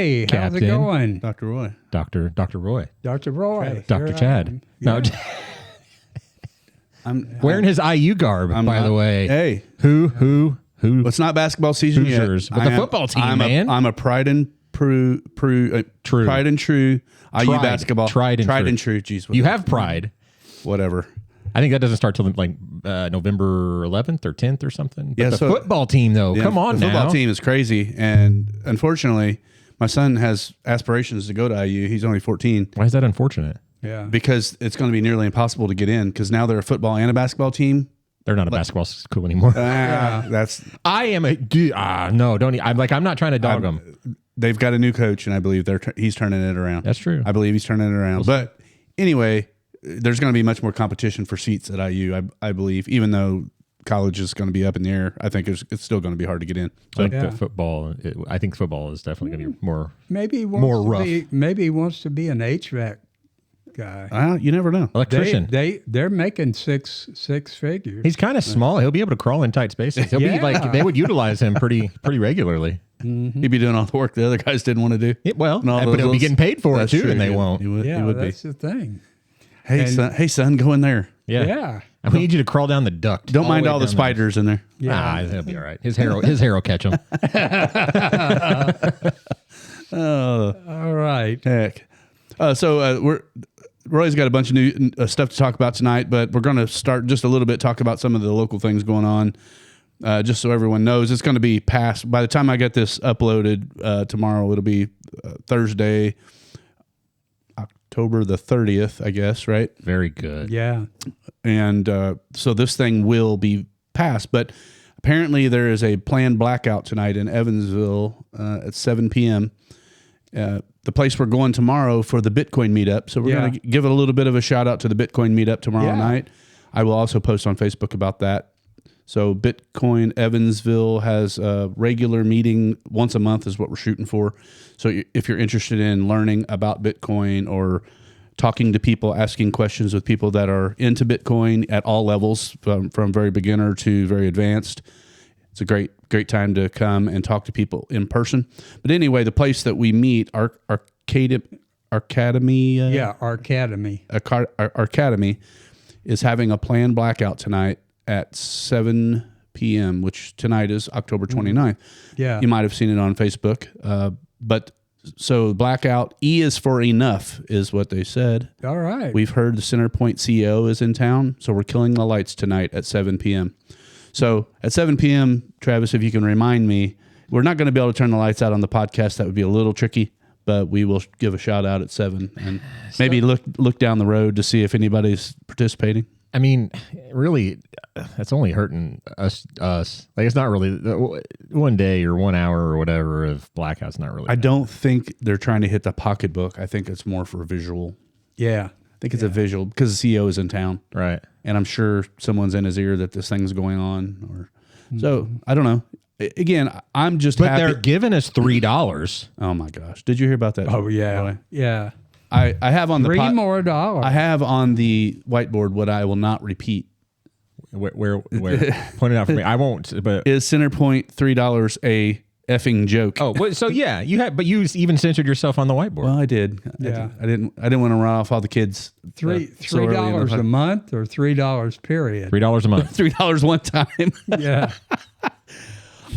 Hey, how's it Captain. going? Dr. Roy. Dr. Roy. Dr. Roy. Dr. Here I Chad. am. No, Yeah. I'm wearing his IU garb, by the way. Hey, Who? well, it's not basketball season Hoosiers, yet. but the football team, man. I'm a tried and true IU basketball. Tried and true. Jeez, You have pride. whatever. I think that doesn't start till like November 11th or 10th or something. But Yeah, the so- football team, though, Yeah, come on the now. football team is crazy, and unfortunately, my son has aspirations to go to IU. He's only 14 Why is that unfortunate? Yeah. because it's going to be nearly impossible to get in because now they're a football and a basketball team. They're not a basketball school anymore. That's I am a dude. No, don't. I'm not trying to dog them. they've got a new coach, and I believe he's turning it around. That's true. I believe he's turning it around. But anyway, there's going to be much more competition for seats at IU. I believe, even though college is going to be up in the air, I think it's still going to be hard to get in. I think the football. I think football is definitely going to be more. Maybe he wants More to rough. maybe he wants to be an HVAC guy. You never know. Electrician. They're making six figures. He's kind of small. He'll be able to crawl in tight spaces. He'll be Yeah. like they would utilize him pretty regularly. He'd be doing all the work the other guys didn't want to do. Yeah, well, And all but those he'll be little- getting paid for it That's too, true. and they He won't. would, yeah, he would be. that's the thing. Hey, son, go in there. Yeah. Yeah. We need you to crawl down the duct. Don't mind way all the down there. spiders in there. Ah, he'll be all right. His hair will catch him. All right. Heck. Roy's got a bunch of new stuff to talk about tonight, but we're going to start just a little bit, talk about some of the local things going on, just so everyone knows. It's going to be past, by the time I get this uploaded tomorrow, it'll be Thursday, October the 30th, I guess, right? Very good. Yeah. And so this thing will be passed, but apparently there is a planned blackout tonight in Evansville at 7 p.m., the place we're going tomorrow for the Bitcoin meetup. So we're going to give it a little bit of a shout out to the Bitcoin meetup tomorrow night. I will also post on Facebook about that. So Bitcoin Evansville has a regular meeting once a month is what we're shooting for. So if you're interested in learning about Bitcoin or talking to people, asking questions with people that are into Bitcoin at all levels, from very beginner to very advanced, it's a great time to come and talk to people in person. But anyway, the place that we meet, Arcademy, Arcademy is having a planned blackout tonight at 7 p.m., which tonight is October 29th. Yeah. You might have seen it on Facebook. But so blackout, E is for enough, is what they said. All right. We've heard the CenterPoint CEO is in town, so we're killing the lights tonight at 7 p.m. So at 7 p.m., Travis, if you can remind me, we're not going to be able to turn the lights out on the podcast. That would be a little tricky, but we will give a shout out at 7 and maybe look down the road to see if anybody's participating. I mean, really, that's only hurting us. Like, it's not really one day or 1 hour or whatever of blackout's not really. I don't think they're trying to hit the pocketbook. I think it's more for a visual. Yeah. I think it's a visual because the CEO is in town. Right. And I'm sure someone's in his ear that this thing's going on. So I don't know. Again, I'm just But happy. they're giving us $3. Oh my gosh. Did you hear about that? Oh, yeah. Yeah. I have on the $3 more dollars. I have on the whiteboard what I will not repeat. Where point it out for me. I won't. But Is CenterPoint $3 a effing joke? so yeah, you have, but you even censored yourself on the whiteboard. Well, I did. Yeah. I didn't want to run off all the kids. $3 a month or $3 period? $3 a month. $3 one time. Yeah.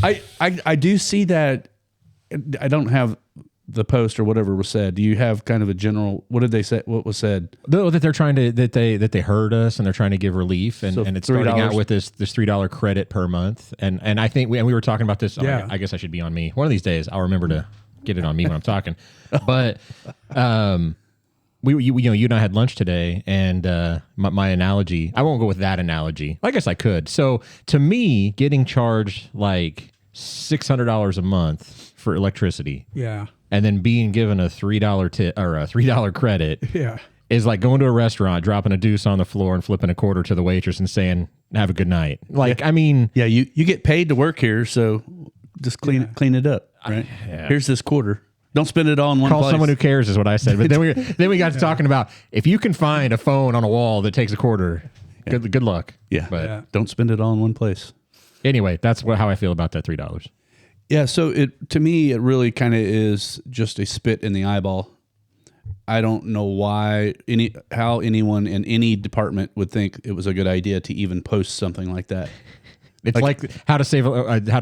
I do see that. I don't have the post or whatever was said. Do you have kind of a general? What did they say? What was said? Though that they're trying to that they heard us and they're trying to give relief and it's starting $3. out with this $3 credit per month and I think we were talking about this. Yeah. I guess I should be on me one of these days. I'll remember to get it on me when I'm talking. But you and I had lunch today, and my analogy. I won't go with that analogy. I guess I could. So to me, getting charged like $600 a month for electricity. Yeah. And then being given a $3 tip or a $3 credit Yeah. is like going to a restaurant, dropping a deuce on the floor and flipping a quarter to the waitress and saying, have a good night. Like, I mean, Yeah, you get paid to work here, so just clean it up, right? Here's this quarter. Don't spend it all in one call place. someone who cares is what I said. But then we got to talking about if you can find a phone on a wall that takes a quarter, good luck. Yeah, But don't spend it all in one place. anyway, that's how I feel about that $3. Yeah, so to me, it really kind of is just a spit in the eyeball. I don't know how anyone in any department would think it was a good idea to even post something like that. It's like how to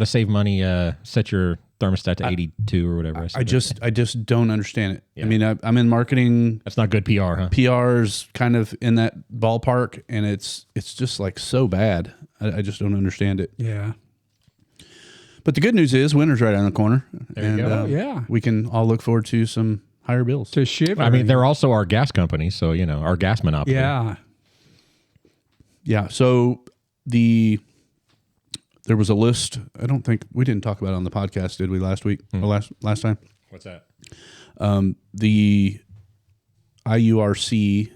save money. Set your thermostat to 82 or whatever. I just don't understand it. Yeah. I mean, I'm in marketing. That's not good PR, huh? PR's kind of in that ballpark, and it's just like so bad. I just don't understand it. Yeah. But the good news is winter's right around the corner. There you go. Yeah. We can all look forward to some higher bills. To ship. I mean, they're also our gas company, so our gas monopoly. Yeah. Yeah. So there was a list. I don't think we didn't talk about it on the podcast, did we, last week or last time? What's that? The IURC,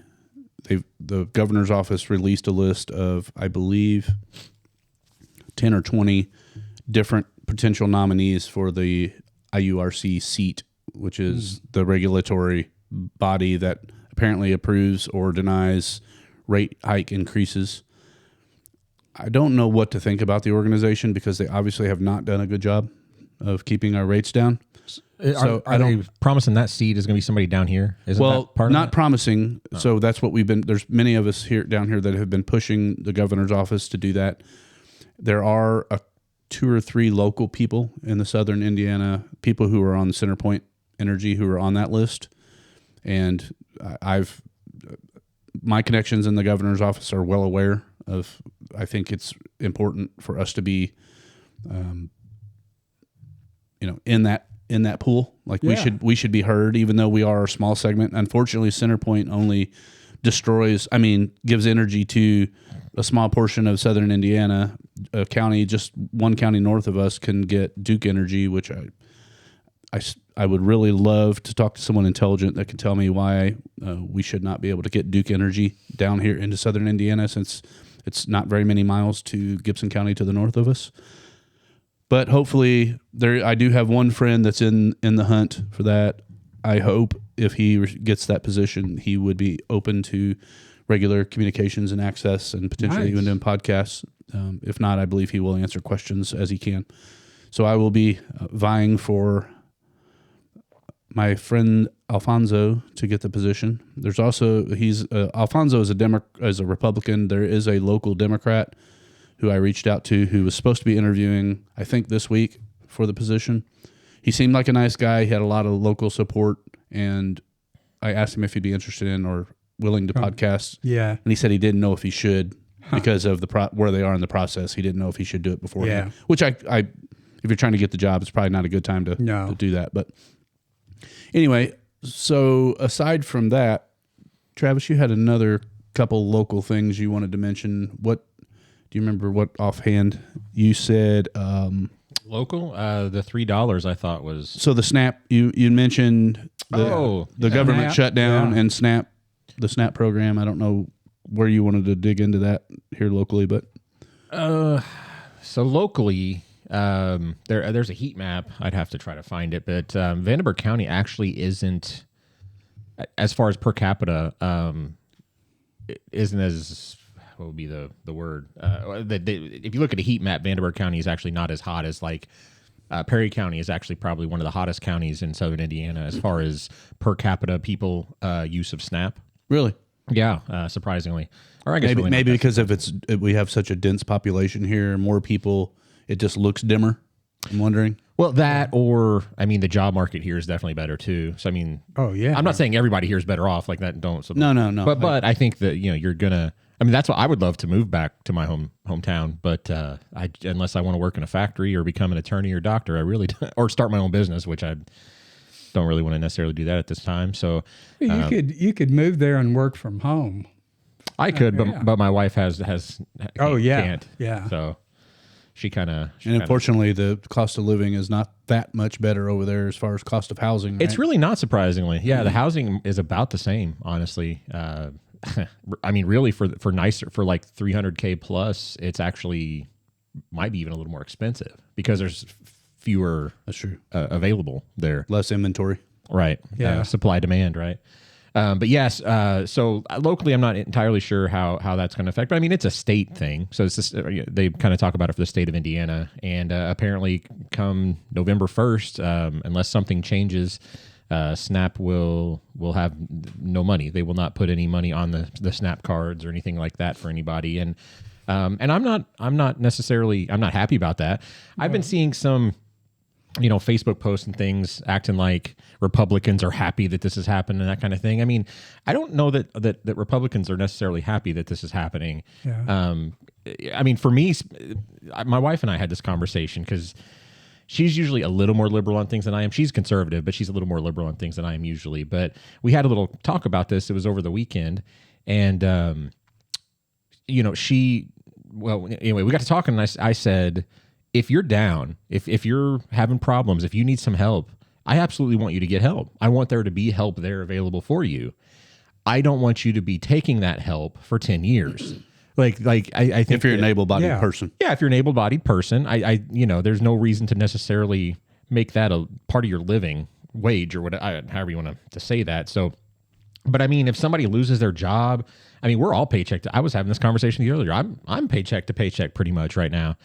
the governor's office released a list of, I believe, 10 or 20 different potential nominees for the IURC seat, which is the regulatory body that apparently approves or denies rate hike increases. I don't know what to think about the organization because they obviously have not done a good job of keeping our rates down. So are they promising that seat is going to be somebody down here? Isn't that part not of promising. Oh. So that's what there's many of us down here that have been pushing the governor's office to do that. There are 2 or 3 local people in the southern Indiana, people who are on CenterPoint Energy who are on that list. And my connections in the governor's office are well aware of, I think it's important for us to be, in that pool. Like we should be heard, even though we are a small segment. Unfortunately, CenterPoint only gives energy to a small portion of southern Indiana. A county, just one county north of us, can get Duke Energy, which I would really love to talk to someone intelligent that can tell me why we should not be able to get Duke Energy down here into southern Indiana, since it's not very many miles to Gibson County to the north of us. But hopefully, I do have one friend that's in the hunt for that. I hope if he gets that position, he would be open to regular communications and access, and potentially even doing podcasts. If not, I believe he will answer questions as he can. So I will be vying for my friend Alfonso to get the position. There's also Alfonso is a Republican. There is a local Democrat who I reached out to who was supposed to be interviewing, I think, this week for the position. He seemed like a nice guy. He had a lot of local support, and I asked him if he'd be interested in or willing to podcast. Yeah. And he said he didn't know if he should because of where they are in the process. He didn't know if he should do it beforehand. Yeah. Which if you're trying to get the job, it's probably not a good time to do that. But anyway, so aside from that, Travis, you had another couple local things you wanted to mention. What do you remember? What offhand you said? Local, the $3 I thought was the SNAP. You mentioned the government shutdown and SNAP, the SNAP program. I don't know where you wanted to dig into that here locally, but so locally. There's a heat map. I'd have to try to find it, but Vanderburgh County actually isn't, as far as per capita, isn't as, what would be the word? If you look at a heat map, Vanderburgh County is actually not as hot as Perry County is actually probably one of the hottest counties in southern Indiana as far as per capita people use of SNAP. Really? Yeah, surprisingly. Or I guess maybe because we have such a dense population here, more people. It just looks dimmer. I'm wondering. Well, that, or the job market here is definitely better too. So I'm not saying everybody here is better off like that. Don't. So, no. But I think that you're gonna. That's what I would love to move back to my hometown. But unless I want to work in a factory or become an attorney or doctor, I really don't, or start my own business, which I don't really want to necessarily do that at this time. So you could move there and work from home. I could, but my wife can't. Yeah. So. And unfortunately, the cost of living is not that much better over there as far as cost of housing. Right? It's really not, surprisingly. Yeah, the housing is about the same, honestly. Really for nicer, for like $300K plus, it's actually might be even a little more expensive because there's fewer. That's true. Available there. Less inventory. Right. Yeah. Supply demand. Right. But yes, so locally, I'm not entirely sure how that's going to affect. But I mean, it's a state thing. So it's just, they kind of talk about it for the state of Indiana. And apparently, come November 1st, unless something changes, Snap will have no money. They will not put any money on the Snap cards or anything like that for anybody. And I'm not necessarily, I'm not happy about that. I've been seeing some, Facebook posts and things acting like Republicans are happy that this has happened and that kind of thing. I mean, I don't know that Republicans are necessarily happy that this is happening. Yeah. I mean, for me, my wife and I had this conversation because she's usually a little more liberal on things than I am. She's conservative, but she's a little more liberal on things than I am usually. But we had a little talk about this. It was over the weekend. And, anyway, we got to talking and I said, if you're down, if you're having problems, if you need some help, I absolutely want you to get help. I want there to be help there available for you. I don't want you to be taking that help for 10 years. I think if you're an able-bodied person. Yeah, if you're an able-bodied person, I there's no reason to necessarily make that a part of your living wage or whatever, however you want to say that. So, but I mean, if somebody loses their job, I mean, we're all paycheck I was having this conversation earlier. I'm paycheck to paycheck pretty much right now.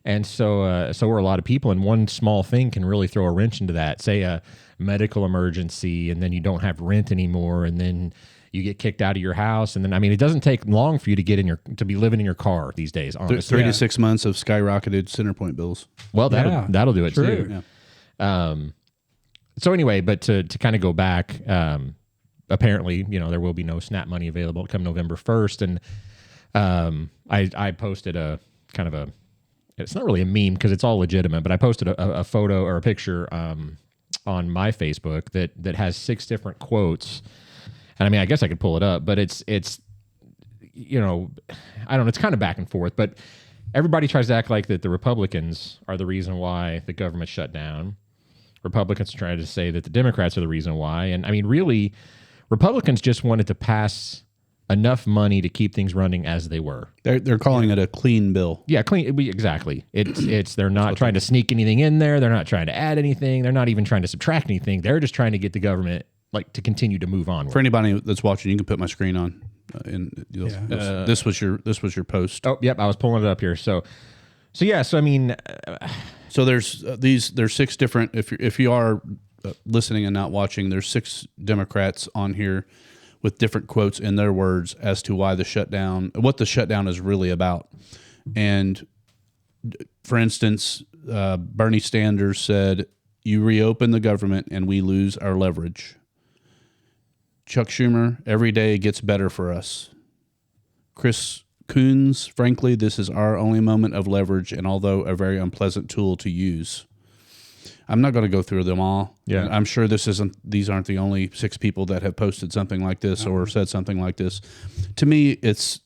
And so we're a lot of people, and one small thing can really throw a wrench into that. Say a medical emergency, and then you don't have rent anymore, and then you get kicked out of your house, and then I mean, it doesn't take long for you to to be living in your car these days. Honestly, 3 to 6 months of skyrocketed CenterPoint bills. Well, that'll do it True. too. Yeah. So anyway, but to kind of go back, apparently, there will be no SNAP money available come November 1st, and I posted a kind of a. It's not really a meme because it's all legitimate, but I posted a photo or a picture on my Facebook that has 6 different quotes. And I mean, I guess I could pull it up, but it's I don't know, it's kind of back and forth, but everybody tries to act like that the Republicans are the reason why the government shut down. Republicans try to say that the Democrats are the reason why. And I mean, really, Republicans just wanted to pass enough money to keep things running as they were. They're calling it a clean bill. Yeah, clean. Exactly. It's they're not trying to sneak anything in there. They're not trying to add anything. They're not even trying to subtract anything. They're just trying to get the government to continue to move on. For anybody that's watching, you can put my screen on. This was your post. Oh, yep. I was pulling it up here. So yeah. So I mean, so there's 6 different. If you are listening and not watching, there's 6 Democrats on here with different quotes in their words as to why what the shutdown is really about. And for instance, Bernie Sanders said, "You reopen the government and we lose our leverage." Chuck Schumer, "Every day gets better for us." Chris Coons, "Frankly, this is our only moment of leverage, and although a very unpleasant tool to use." I'm not going to go through them all. Yeah, I'm sure these aren't the only 6 people that have posted something like this or said something like this. To me, it's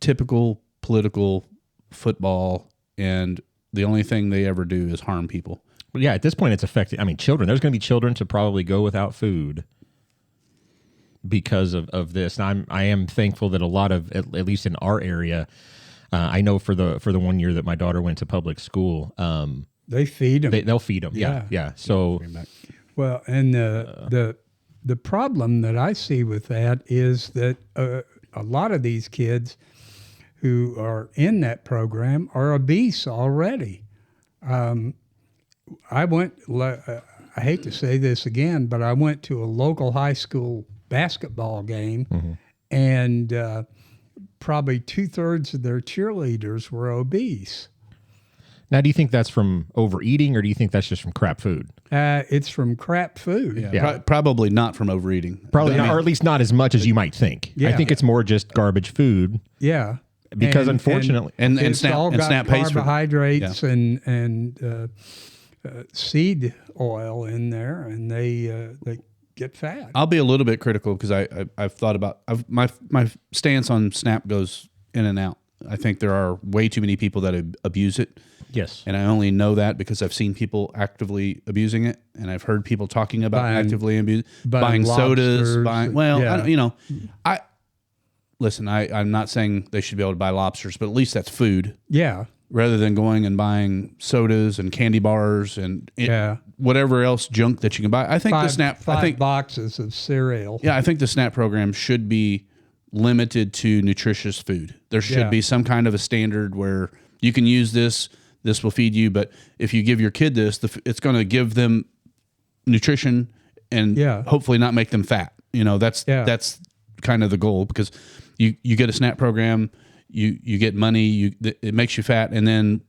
typical political football, and the only thing they ever do is harm people. But yeah, at this point, it's affecting. I mean, children. There's going to be children to probably go without food because of this. And I am thankful that a lot of, at least in our area, I know for the 1 year that my daughter went to public school. They feed them. They'll feed them. Yeah. So, well, and the problem that I see with that is that a lot of these kids who are in that program are obese already. I hate to say this again, but I went to a local high school basketball game, and probably 2/3 of their cheerleaders were obese. Now, do you think that's from overeating, or do you think that's just from crap food? It's from crap food. Yeah. Probably not from overeating. Probably not, or at least not as much as you might think. Yeah. I think it's more just garbage food. Yeah. Because unfortunately, and it's Snap all and got Snap pays for carbohydrates and seed oil in there, and they get fat. I'll be a little bit critical because I've thought about my stance on Snap goes in and out. I think there are way too many people that abuse it. Yes. And I only know that because I've seen people actively abusing it, and I've heard people talking about actively buying sodas, listen, I'm not saying they should be able to buy lobsters, but at least that's food. Yeah. Rather than going and buying sodas and candy bars and whatever else junk that you can buy. I think the SNAP, I think boxes of cereal. Yeah, I think the SNAP program should be limited to nutritious food. There should be some kind of a standard where you can use this. This will feed you, but if you give your kid this, it's going to give them nutrition and hopefully not make them fat. That's kind of the goal, because you get a SNAP program, you get money, it makes you fat, and then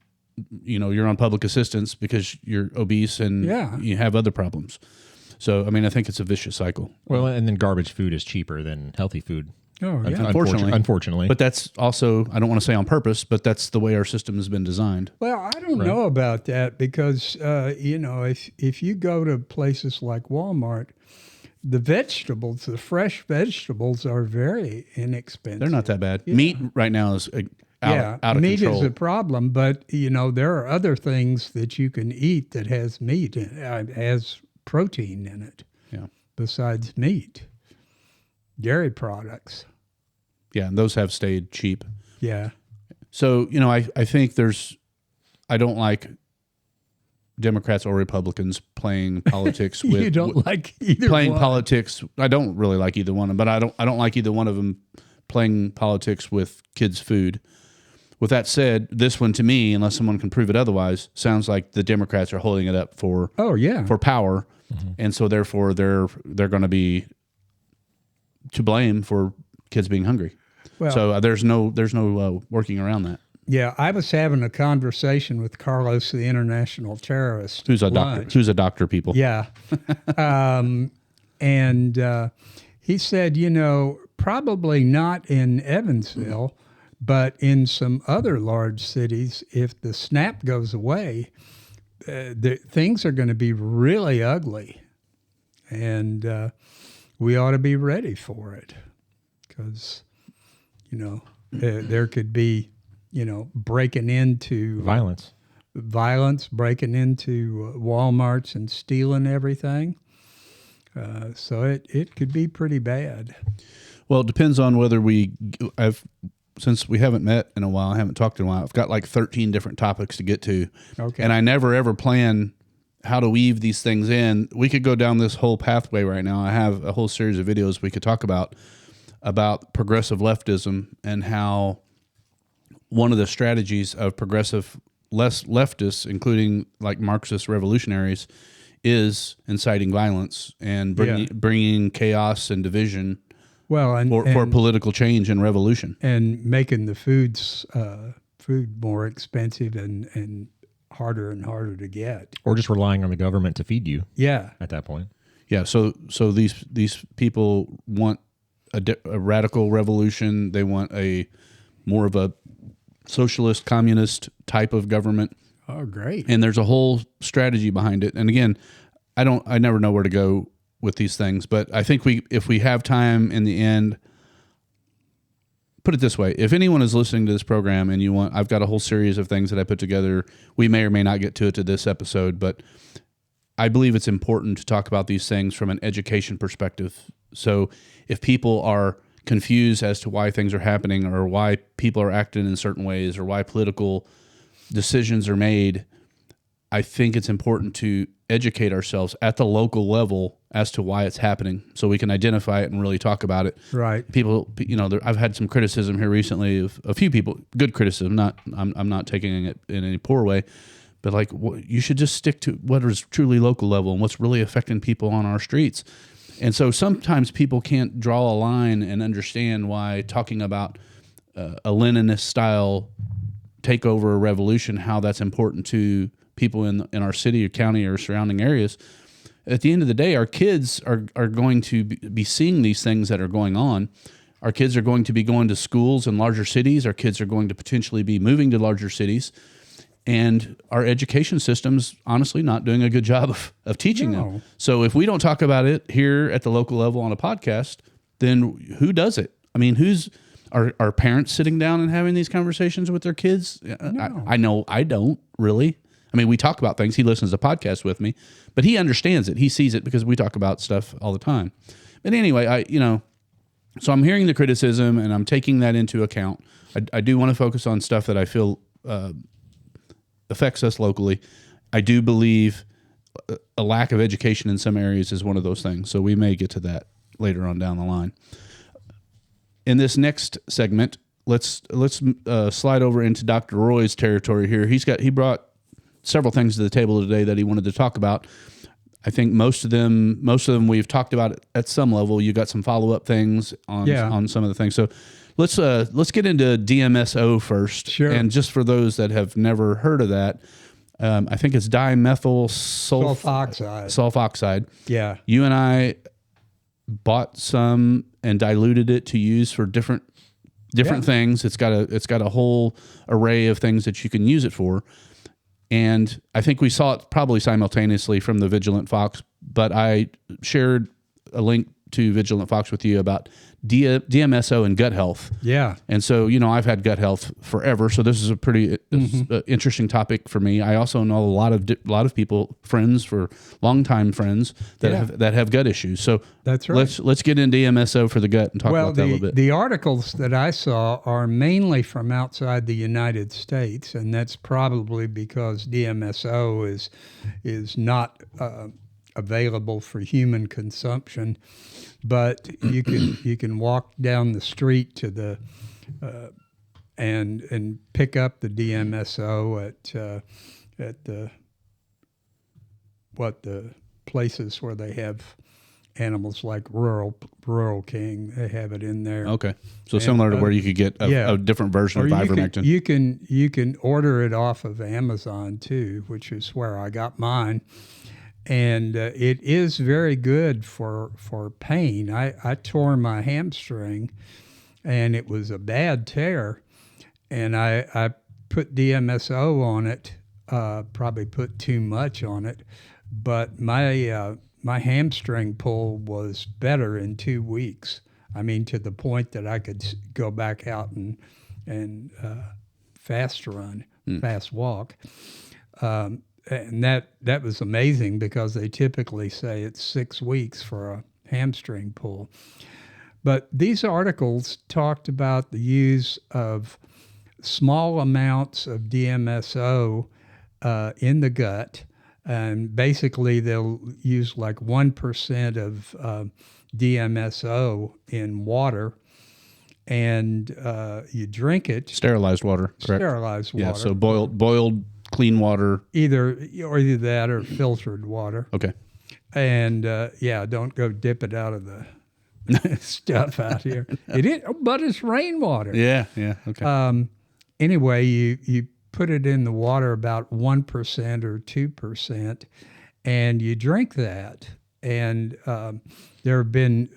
you're on public assistance because you're obese and you have other problems. So I think it's a vicious cycle. Well, and then garbage food is cheaper than healthy food. Oh, yeah. Unfortunately. But that's also, I don't want to say on purpose, but that's the way our system has been designed. Well, I don't know about that, because, if you go to places like Walmart, the fresh vegetables are very inexpensive. They're not that bad. Yeah. Meat right now is out of meat control. Is a problem, but, there are other things that you can eat that has meat, has protein in it, besides meat. Dairy products. Yeah, and those have stayed cheap. Yeah. So, I think I don't like Democrats or Republicans playing politics with you don't like either playing one. politics. I don't really like either one, but I don't like either one of them playing politics with kids' food. With that said, this one to me, unless someone can prove it otherwise, sounds like the Democrats are holding it up for power, and so therefore they're going to be to blame for kids being hungry. Well, so there's no working around that. Yeah, I was having a conversation with Carlos, the international terrorist. Who's a doctor? Who's a doctor? People. Yeah, and he said, probably not in Evansville, but in some other large cities, if the SNAP goes away, things are going to be really ugly, and we ought to be ready for it, because, there could be, breaking into violence, breaking into Walmarts and stealing everything. So it could be pretty bad. Well, it depends on whether since we haven't met in a while, I haven't talked in a while, I've got like 13 different topics to get to. Okay. And I never ever plan how to weave these things in. We could go down this whole pathway right now. I have a whole series of videos we could talk about progressive leftism, and how one of the strategies of progressive leftists, including like Marxist revolutionaries, is inciting violence and bringing chaos and division for political change and revolution. And making the food more expensive and harder to get, or just relying on the government to feed you. Yeah, at that point. Yeah. So these people want a radical revolution. They want more of a socialist, communist type of government. Oh, great! And there's a whole strategy behind it. And again, I never know where to go with these things, but I think if we have time in the end. Put it this way, if anyone is listening to this program and I've got a whole series of things that I put together. We may or may not get to it to this episode, but I believe it's important to talk about these things from an education perspective. So if people are confused as to why things are happening, or why people are acting in certain ways, or why political decisions are made, I think it's important to educate ourselves at the local level as to why it's happening, so we can identify it and really talk about it. Right. People, I've had some criticism here recently of a few people, good criticism. I'm not taking it in any poor way, but like, you should just stick to what is truly local level and what's really affecting people on our streets. And so sometimes people can't draw a line and understand why talking about a Leninist style takeover revolution, how that's important to people in our city or county or surrounding areas. At the end of the day, our kids are going to be seeing these things that are going on. Our kids are going to be going to schools in larger cities. Our kids are going to potentially be moving to larger cities. And our education system's honestly not doing a good job of teaching them. So if we don't talk about it here at the local level on a podcast, then who does it? I mean, are parents sitting down and having these conversations with their kids? No. I know I don't really. I mean, we talk about things. He listens to podcasts with me, but he understands it. He sees it because we talk about stuff all the time. But anyway, so I'm hearing the criticism and I'm taking that into account. I do want to focus on stuff that I feel affects us locally. I do believe a lack of education in some areas is one of those things. So we may get to that later on down the line. In this next segment, let's slide over into Dr. Roy's territory here. He brought several things to the table today that he wanted to talk about. I think most of them we've talked about at some level. You got some follow-up things on some of the things. So let's get into DMSO first. Sure. And just for those that have never heard of that, I think it's dimethyl sulfoxide. Yeah. You and I bought some and diluted it to use for different things. It's got a whole array of things that you can use it for. And I think we saw it probably simultaneously from the Vigilant Fox, but I shared a link to Vigilant Fox with you about DMSO and gut health. Yeah. And so, I've had gut health forever, so this is a pretty interesting topic for me. I also know a lot of people, longtime friends that have gut issues. So that's right. Let's get into DMSO for the gut and talk about that a little bit. The articles that I saw are mainly from outside the United States, and that's probably because DMSO is not available for human consumption. But you can walk down the street to the and pick up the DMSO at the places where they have animals like Rural King. They have it in there. Okay, so similar to where you could get a different version of ivermectin. You can order it off of Amazon too, which is where I got mine. And it is very good for pain. I tore my hamstring, and it was a bad tear. And I put DMSO on it, probably put too much on it. But my hamstring pull was better in 2 weeks. I mean, to the point that I could go back out and fast walk. And that was amazing because they typically say it's 6 weeks for a hamstring pull. But these articles talked about the use of small amounts of DMSO in the gut. And basically they'll use like 1% of DMSO in water. And you drink it. Sterilized water, correct? Sterilized water. Yeah, so boiled clean water. Either that or filtered water. Okay. And don't go dip it out of the stuff out here. But it's rainwater. Yeah. Okay. Anyway, you put it in the water about 1% or 2%, and you drink that. And there have been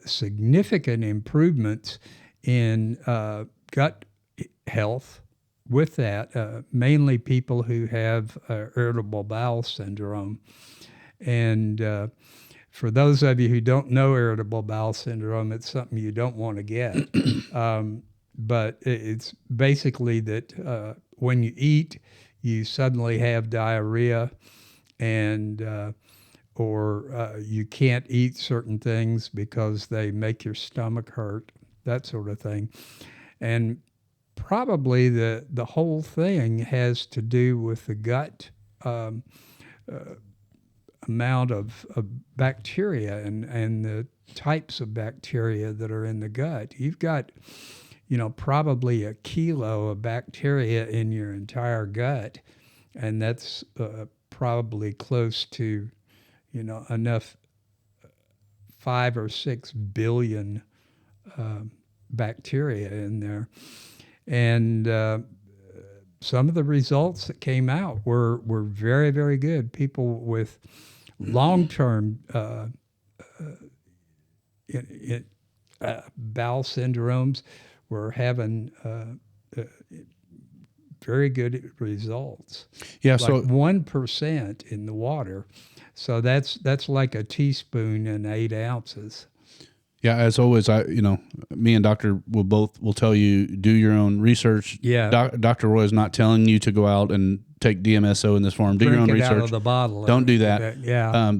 significant improvements in gut health with that, mainly people who have irritable bowel syndrome. And for those of you who don't know irritable bowel syndrome, it's something you don't want to get. But it's basically that when you eat, you suddenly have diarrhea, and or you can't eat certain things because they make your stomach hurt, that sort of thing. And probably the whole thing has to do with the gut amount of bacteria and the types of bacteria that are in the gut. You've got, probably a kilo of bacteria in your entire gut, and that's probably close to, enough 5 or 6 billion bacteria in there. And some of the results that came out were very, very good. People with long-term bowel syndromes were having very good results. Yeah, like so 1% in the water. So that's like a teaspoon in 8 ounces. Yeah, as always, me and Doctor will tell you, do your own research. Yeah. Dr. Roy is not telling you to go out and take DMSO in this form. Do your own research. Drink it out of the bottle. Don't do that. Yeah.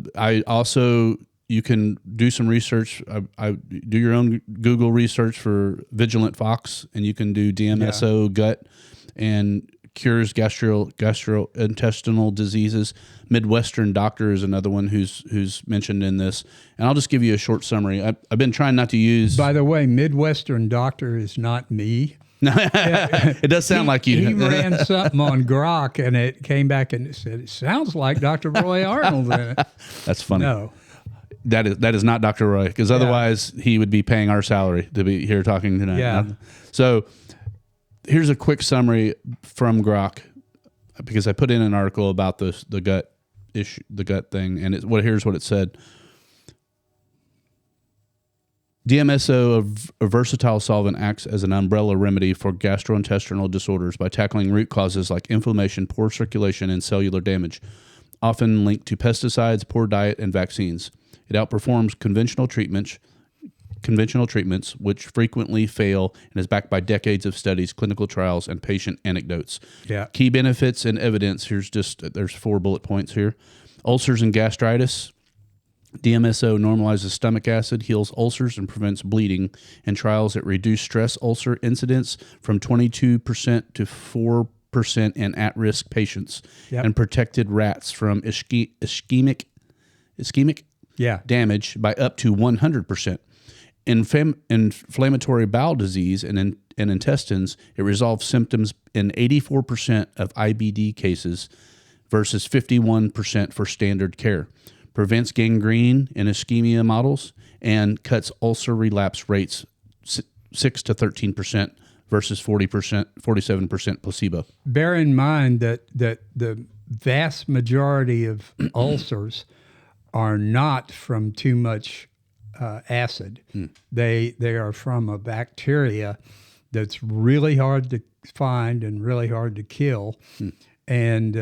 You can do some research. I do your own Google research for Vigilant Fox, and you can do DMSO gut and cures gastrointestinal diseases. Midwestern Doctor is another one who's mentioned in this. And I'll just give you a short summary. I've been trying not to use. By the way, Midwestern Doctor is not me. It does sound like you. He ran something on Grok, and it came back and it said, it sounds like Dr. Roy Arnold in it. That's funny. No. That is not Dr. Roy, because otherwise he would be paying our salary to be here talking tonight. Yeah. So here's a quick summary from Grok, because I put in an article about the gut issue, the gut thing, and here's what it said. DMSO, a versatile solvent, acts as an umbrella remedy for gastrointestinal disorders by tackling root causes like inflammation, poor circulation, and cellular damage, often linked to pesticides, poor diet, and vaccines. It outperforms conventional treatments, which frequently fail, and is backed by decades of studies, clinical trials, and patient anecdotes. Yeah. Key benefits and evidence. There's 4 bullet points here. Ulcers and gastritis. DMSO normalizes stomach acid, heals ulcers, and prevents bleeding. In trials, it reduced stress ulcer incidence from 22% to 4% in at-risk patients, and protected rats from ischemic damage by up to 100%. Inflammatory bowel disease and intestines, it resolves symptoms in 84% of IBD cases versus 51% for standard care. Prevents gangrene in ischemia models, and cuts ulcer relapse rates 6 to 13% versus 47% placebo. Bear in mind that the vast majority of ulcers are not from too much acid. They are from a bacteria that's really hard to find and really hard to kill. And,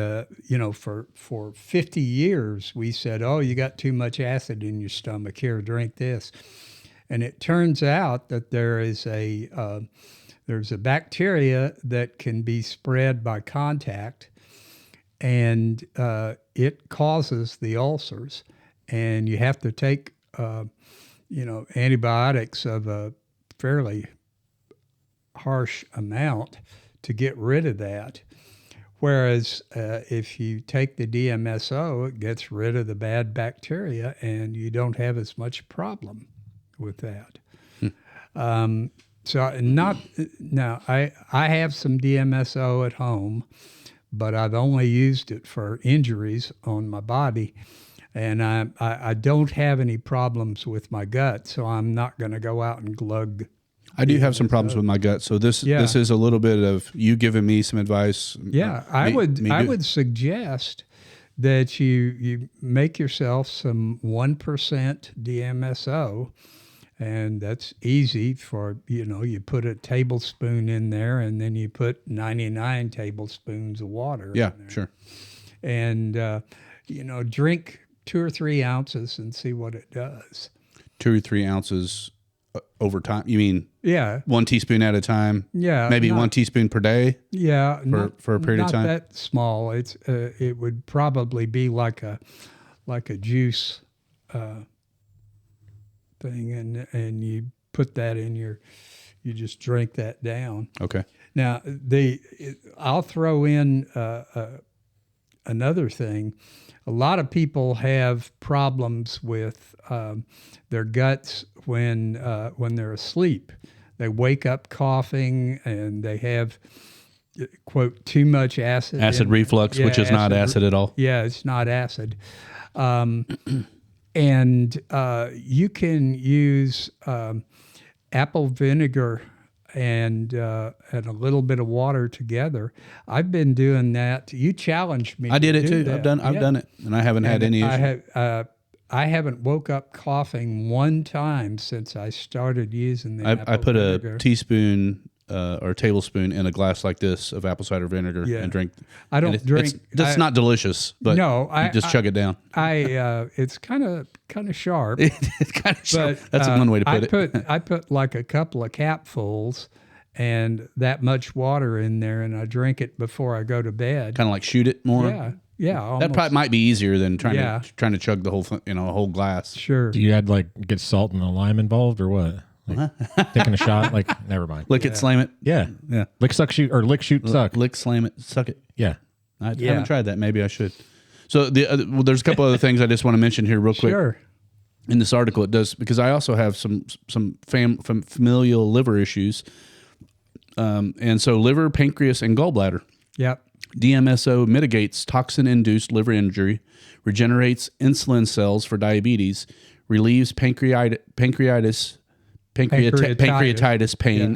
for 50 years, we said, oh, you got too much acid in your stomach. Here, drink this. And it turns out that there's a bacteria that can be spread by contact, and it causes the ulcers. And you have to take, antibiotics of a fairly harsh amount to get rid of that. Whereas if you take the DMSO, it gets rid of the bad bacteria, and you don't have as much problem with that. I have some DMSO at home, but I've only used it for injuries on my body, and I don't have any problems with my gut, so I'm not going to go out and glug. I do have some problems with my gut, so this is a little bit of you giving me some advice. Yeah, I would suggest that you make yourself some 1% DMSO, and that's easy for, you put a tablespoon in there, and then you put 99 tablespoons of water. Yeah, in there. sure. And, drink 2 or 3 ounces and see what it does. 2 or 3 ounces over time? You mean 1 teaspoon at a time? Yeah. Maybe 1 teaspoon per day? Yeah. For a period of time? Not that small. It would probably be like a juice thing, and you put that in you just drink that down. Okay. Now, I'll throw in another thing. A lot of people have problems with their guts when they're asleep. They wake up coughing, and they have, quote, too much acid. Acid reflux, which is not acid at all. Yeah, it's not acid. And you can use apple vinegar and a little bit of water together. I've been doing that. You challenged me. I did it too. That. I've done it, and I haven't had any issue. I haven't woke up coughing one time since I started using the apple I put vinegar. a teaspoon or a tablespoon in a glass like this of apple cider vinegar and drink. I don't drink. It's not delicious, but no, you just chug it down. It's kind of sharp. It's kind of sharp. But, That's one way to put it. I put like a couple of capfuls and that much water in there, and I drink it before I go to bed. Kind of like shoot it more. Yeah. Almost. That probably might be easier than trying to chug the whole a whole glass. Sure. Do you add get salt and a lime involved or what? Like, taking a shot. Like, never mind. Lick it, slam it. Yeah. Yeah. Lick, suck, shoot, or lick, shoot, suck. Lick, slam it, suck it. Yeah. I haven't tried that. Maybe I should. So there's a couple other things I just want to mention here real quick. Sure. In this article, it does, because I also have some familial liver issues, and so liver, pancreas, and gallbladder. Yep. DMSO mitigates toxin-induced liver injury, regenerates insulin cells for diabetes, relieves pancreatitis pain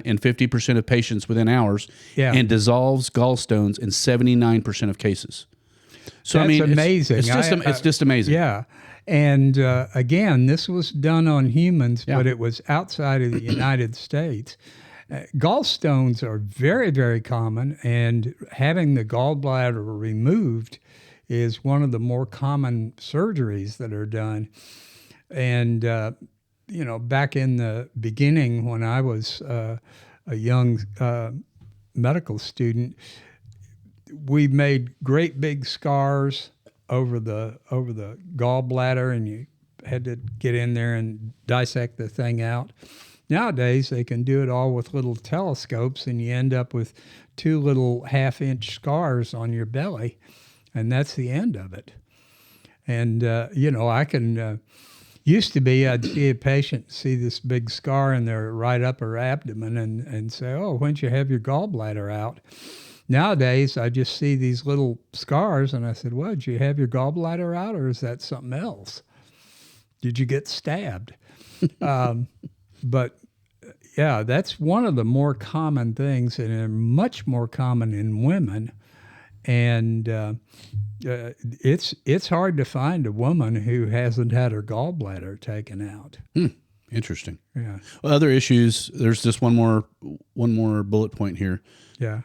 in 50% of patients within hours, and dissolves gallstones in 79% of cases. So That's amazing. It's just amazing. Yeah. And again, this was done on humans, but it was outside of the United States. Gallstones are very, very common, and having the gallbladder removed is one of the more common surgeries that are done. And, back in the beginning when I was a young medical student, we made great big scars over the gallbladder, and you had to get in there and dissect the thing out. Nowadays, they can do it all with little telescopes, and you end up with 2 little half-inch scars on your belly, and that's the end of it. And, I can... used to be, I'd see a patient see this big scar in their right upper abdomen and say, oh, when'd you have your gallbladder out? Nowadays, I just see these little scars, and I said, well, did you have your gallbladder out, or is that something else? Did you get stabbed? But, yeah, that's one of the more common things, and they're much more common in women. And it's hard to find a woman who hasn't had her gallbladder taken out. Interesting. Yeah. Well, other issues. There's just one more bullet point here. Yeah.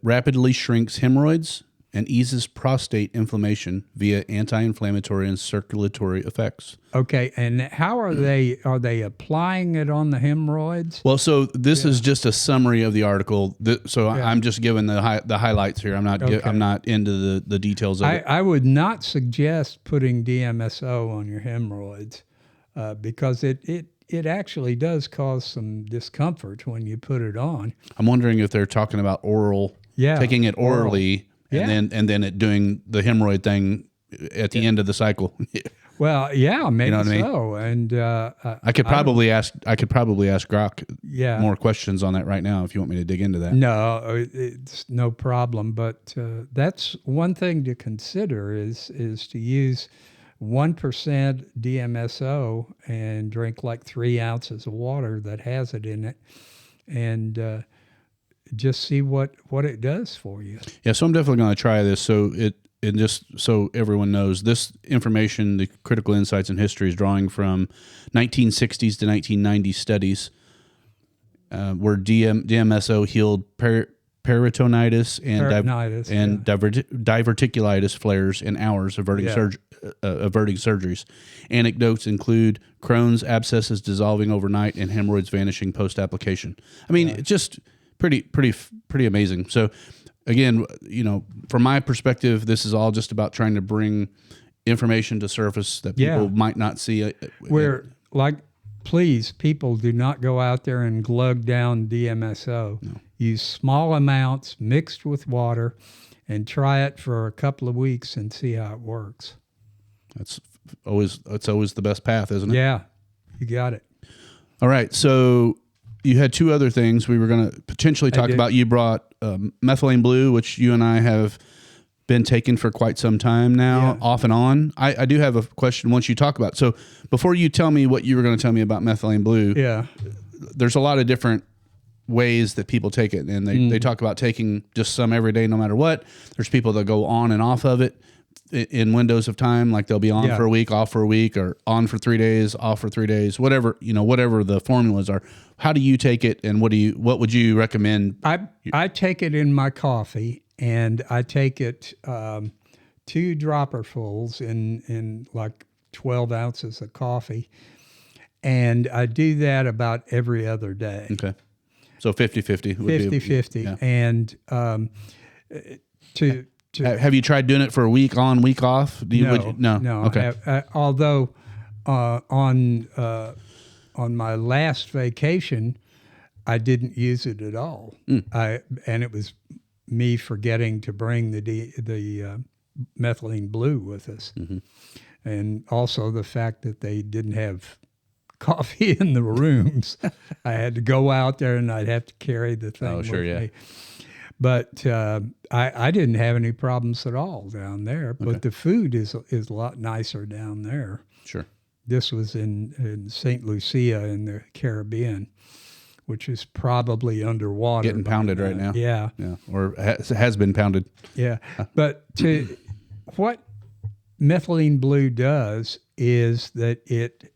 Rapidly shrinks hemorrhoids and eases prostate inflammation via anti-inflammatory and circulatory effects. Okay, and how are they applying it on the hemorrhoids? Well, so this is just a summary of the article. I'm just giving the highlights here. I'm not I'm not into the details of it. I would not suggest putting DMSO on your hemorrhoids because it actually does cause some discomfort when you put it on. I'm wondering if they're talking about taking it orally. And then it doing the hemorrhoid thing at the end of the cycle. Well, yeah, maybe so. I mean? And I could probably ask Grok more questions on that right now if you want me to dig into that. No, it's no problem. But that's one thing to consider is to use 1% DMSO and drink like 3 ounces of water that has it in it, and just see what it does for you. Yeah, so I'm definitely going to try this. So it just so everyone knows, this information, the critical insights in history, is drawing from 1960s to 1990 studies where DMSO healed peritonitis and diverticulitis flares in hours, averting surgeries. Anecdotes include Crohn's abscesses dissolving overnight and hemorrhoids vanishing post-application. I mean, it's just pretty amazing. So again, from my perspective, this is all just about trying to bring information to surface that people might not see. Please, people, do not go out there and glug down DMSO. No. Use small amounts mixed with water and try it for a couple of weeks and see how it works. That's always the best path, isn't it? Yeah, you got it. All right, so you had 2 other things we were going to potentially talk about. You brought methylene blue, which you and I have been taking for quite some time now, off and on. I do have a question once you talk about it. So before you tell me what you were going to tell me about methylene blue, there's a lot of different ways that people take it. And they talk about taking just some every day, no matter what. There's people that go on and off of it in windows of time, like they'll be on for a week, off for a week, or on for 3 days, off for 3 days, whatever the formulas are. How do you take it, and what would you recommend? I take it in my coffee, and I take it 2 dropperfuls in like 12 ounces of coffee, and I do that about every other day. Okay, so 50-50. 50-50, yeah. And have you tried doing it for a week on, week off? No. Okay. Although on on my last vacation, I didn't use it at all. And it was me forgetting to bring the methylene blue with us. And also the fact that they didn't have coffee in the rooms. I had to go out there and I'd have to carry the thing with me. But I didn't have any problems at all down there. But the food is a lot nicer down there. Sure. This was in St. Lucia in the Caribbean, which is probably underwater. Getting pounded right now. Yeah. Yeah. Or has been pounded. Yeah. But what methylene blue does is that it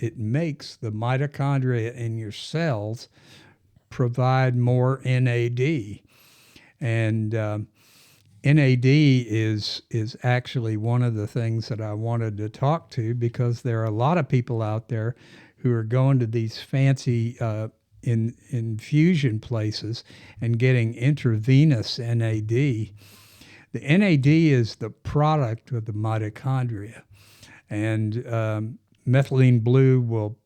it makes the mitochondria in your cells provide more NAD. And NAD is actually one of the things that I wanted to talk to, because there are a lot of people out there who are going to these fancy infusion places and getting intravenous NAD. The NAD is the product of the mitochondria, and methylene blue will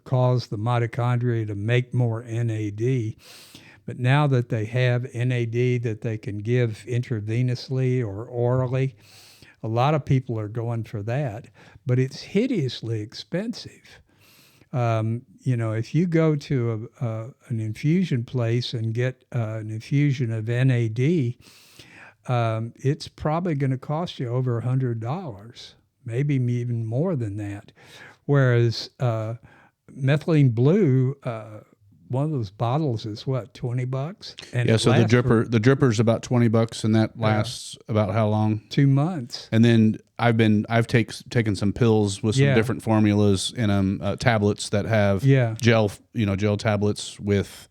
cause the mitochondria to make more NAD. But now that they have NAD that they can give intravenously or orally, a lot of people are going for that. But it's hideously expensive. If you go to an infusion place and get an infusion of NAD, it's probably going to cost you over $100, maybe even more than that. Whereas methylene blue, one of those bottles is what, $20? And so the dripper's about $20, and that lasts about how long? 2 months. And then I've taken some pills with some different formulas in them, tablets that have gel tablets with,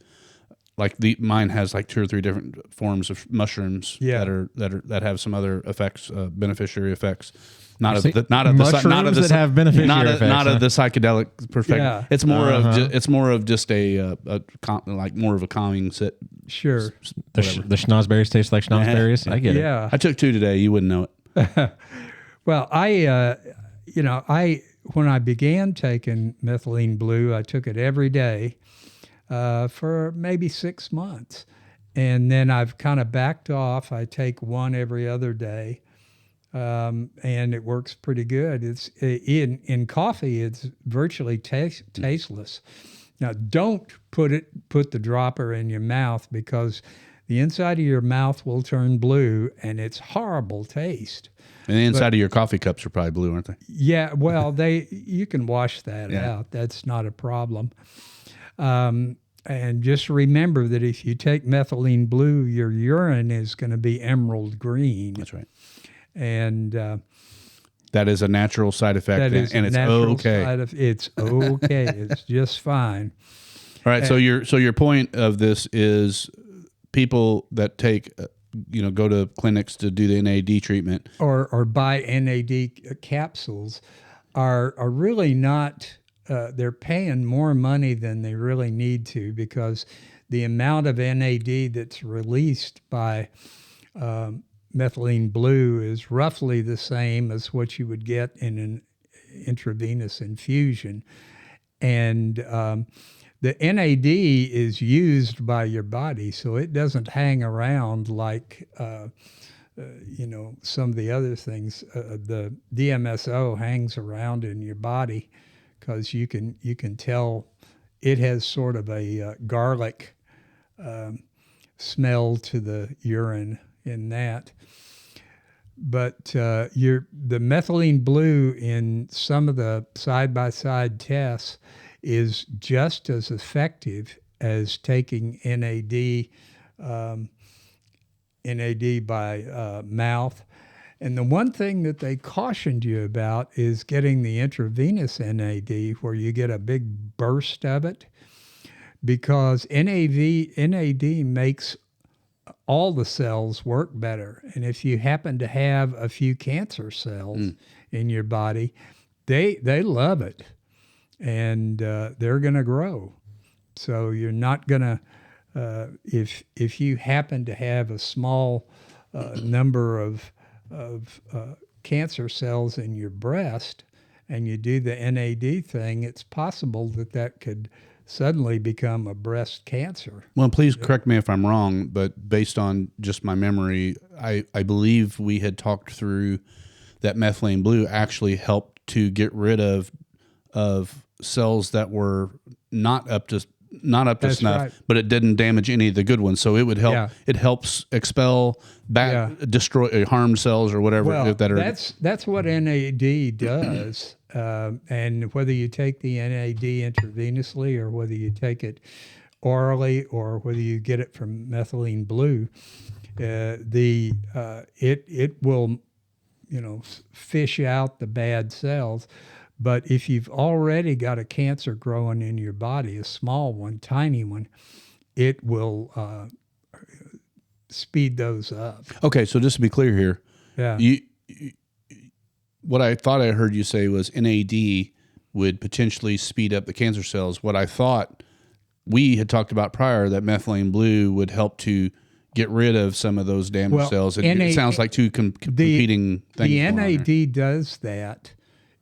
like mine has like 2 or 3 different forms of mushrooms that have some other effects, beneficiary effects. Not of the psychedelic perspective. Yeah. It's more of just more of a calming sit. Sure. The schnozberries taste like schnozberries. I get it. Yeah. I took 2 today. You wouldn't know it. Well, when I began taking methylene blue, I took it every day for maybe 6 months, and then I've kind of backed off. I take one every other day. And it works pretty good. It's in coffee. It's virtually tasteless. Now, don't put the dropper in your mouth, because the inside of your mouth will turn blue, and it's horrible taste. And the inside of your coffee cups are probably blue, aren't they? Yeah. Well, you can wash that out. That's not a problem. And just remember that if you take methylene blue, your urine is going to be emerald green. That's right. And that is a natural side effect, and it's okay. It's okay. It's just fine. All right. So your point of this is people that take, go to clinics to do the NAD treatment or buy NAD capsules are really not. They're paying more money than they really need to, because the amount of NAD that's released by methylene blue is roughly the same as what you would get in an intravenous infusion. And the NAD is used by your body, so it doesn't hang around like, some of the other things. The DMSO hangs around in your body, because you can tell it has sort of a garlic smell to the urine in that. But the methylene blue in some of the side-by-side tests is just as effective as taking NAD by mouth. And the one thing that they cautioned you about is getting the intravenous NAD, where you get a big burst of it, because NAD makes all the cells work better. And if you happen to have a few cancer cells in your body, they love it, and they're going to grow. So you're not going to, if you happen to have a small number of cancer cells in your breast and you do the NAD thing, it's possible that could suddenly become a breast cancer. Well, please correct me if I'm wrong, but based on just my memory, I believe we had talked through that methylene blue actually helped to get rid of cells that were not up to That's snuff, right. but it didn't damage any of the good ones. So it would help. Yeah. It helps expel destroy harmed cells or whatever Well, that are. that's what NAD does, and whether you take the NAD intravenously or whether you take it orally or whether you get it from methylene blue, it will, fish out the bad cells. But if you've already got a cancer growing in your body, a small one, tiny one, it will speed those up. Okay, so just to be clear here, Yeah. What I thought I heard you say was NAD would potentially speed up the cancer cells. What I thought we had talked about prior, that methylene blue would help to get rid of some of those damaged cells. It sounds like two competing things. The NAD does that.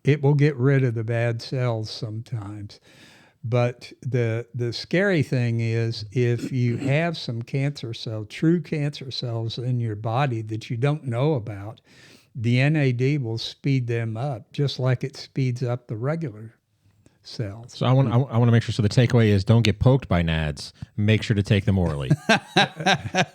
It will get rid of the bad cells sometimes. But the scary thing is if you have some true cancer cells in your body that you don't know about, the NAD will speed them up just like it speeds up the regular cells. So I want to make sure. So the takeaway is don't get poked by nads. Make sure to take them orally.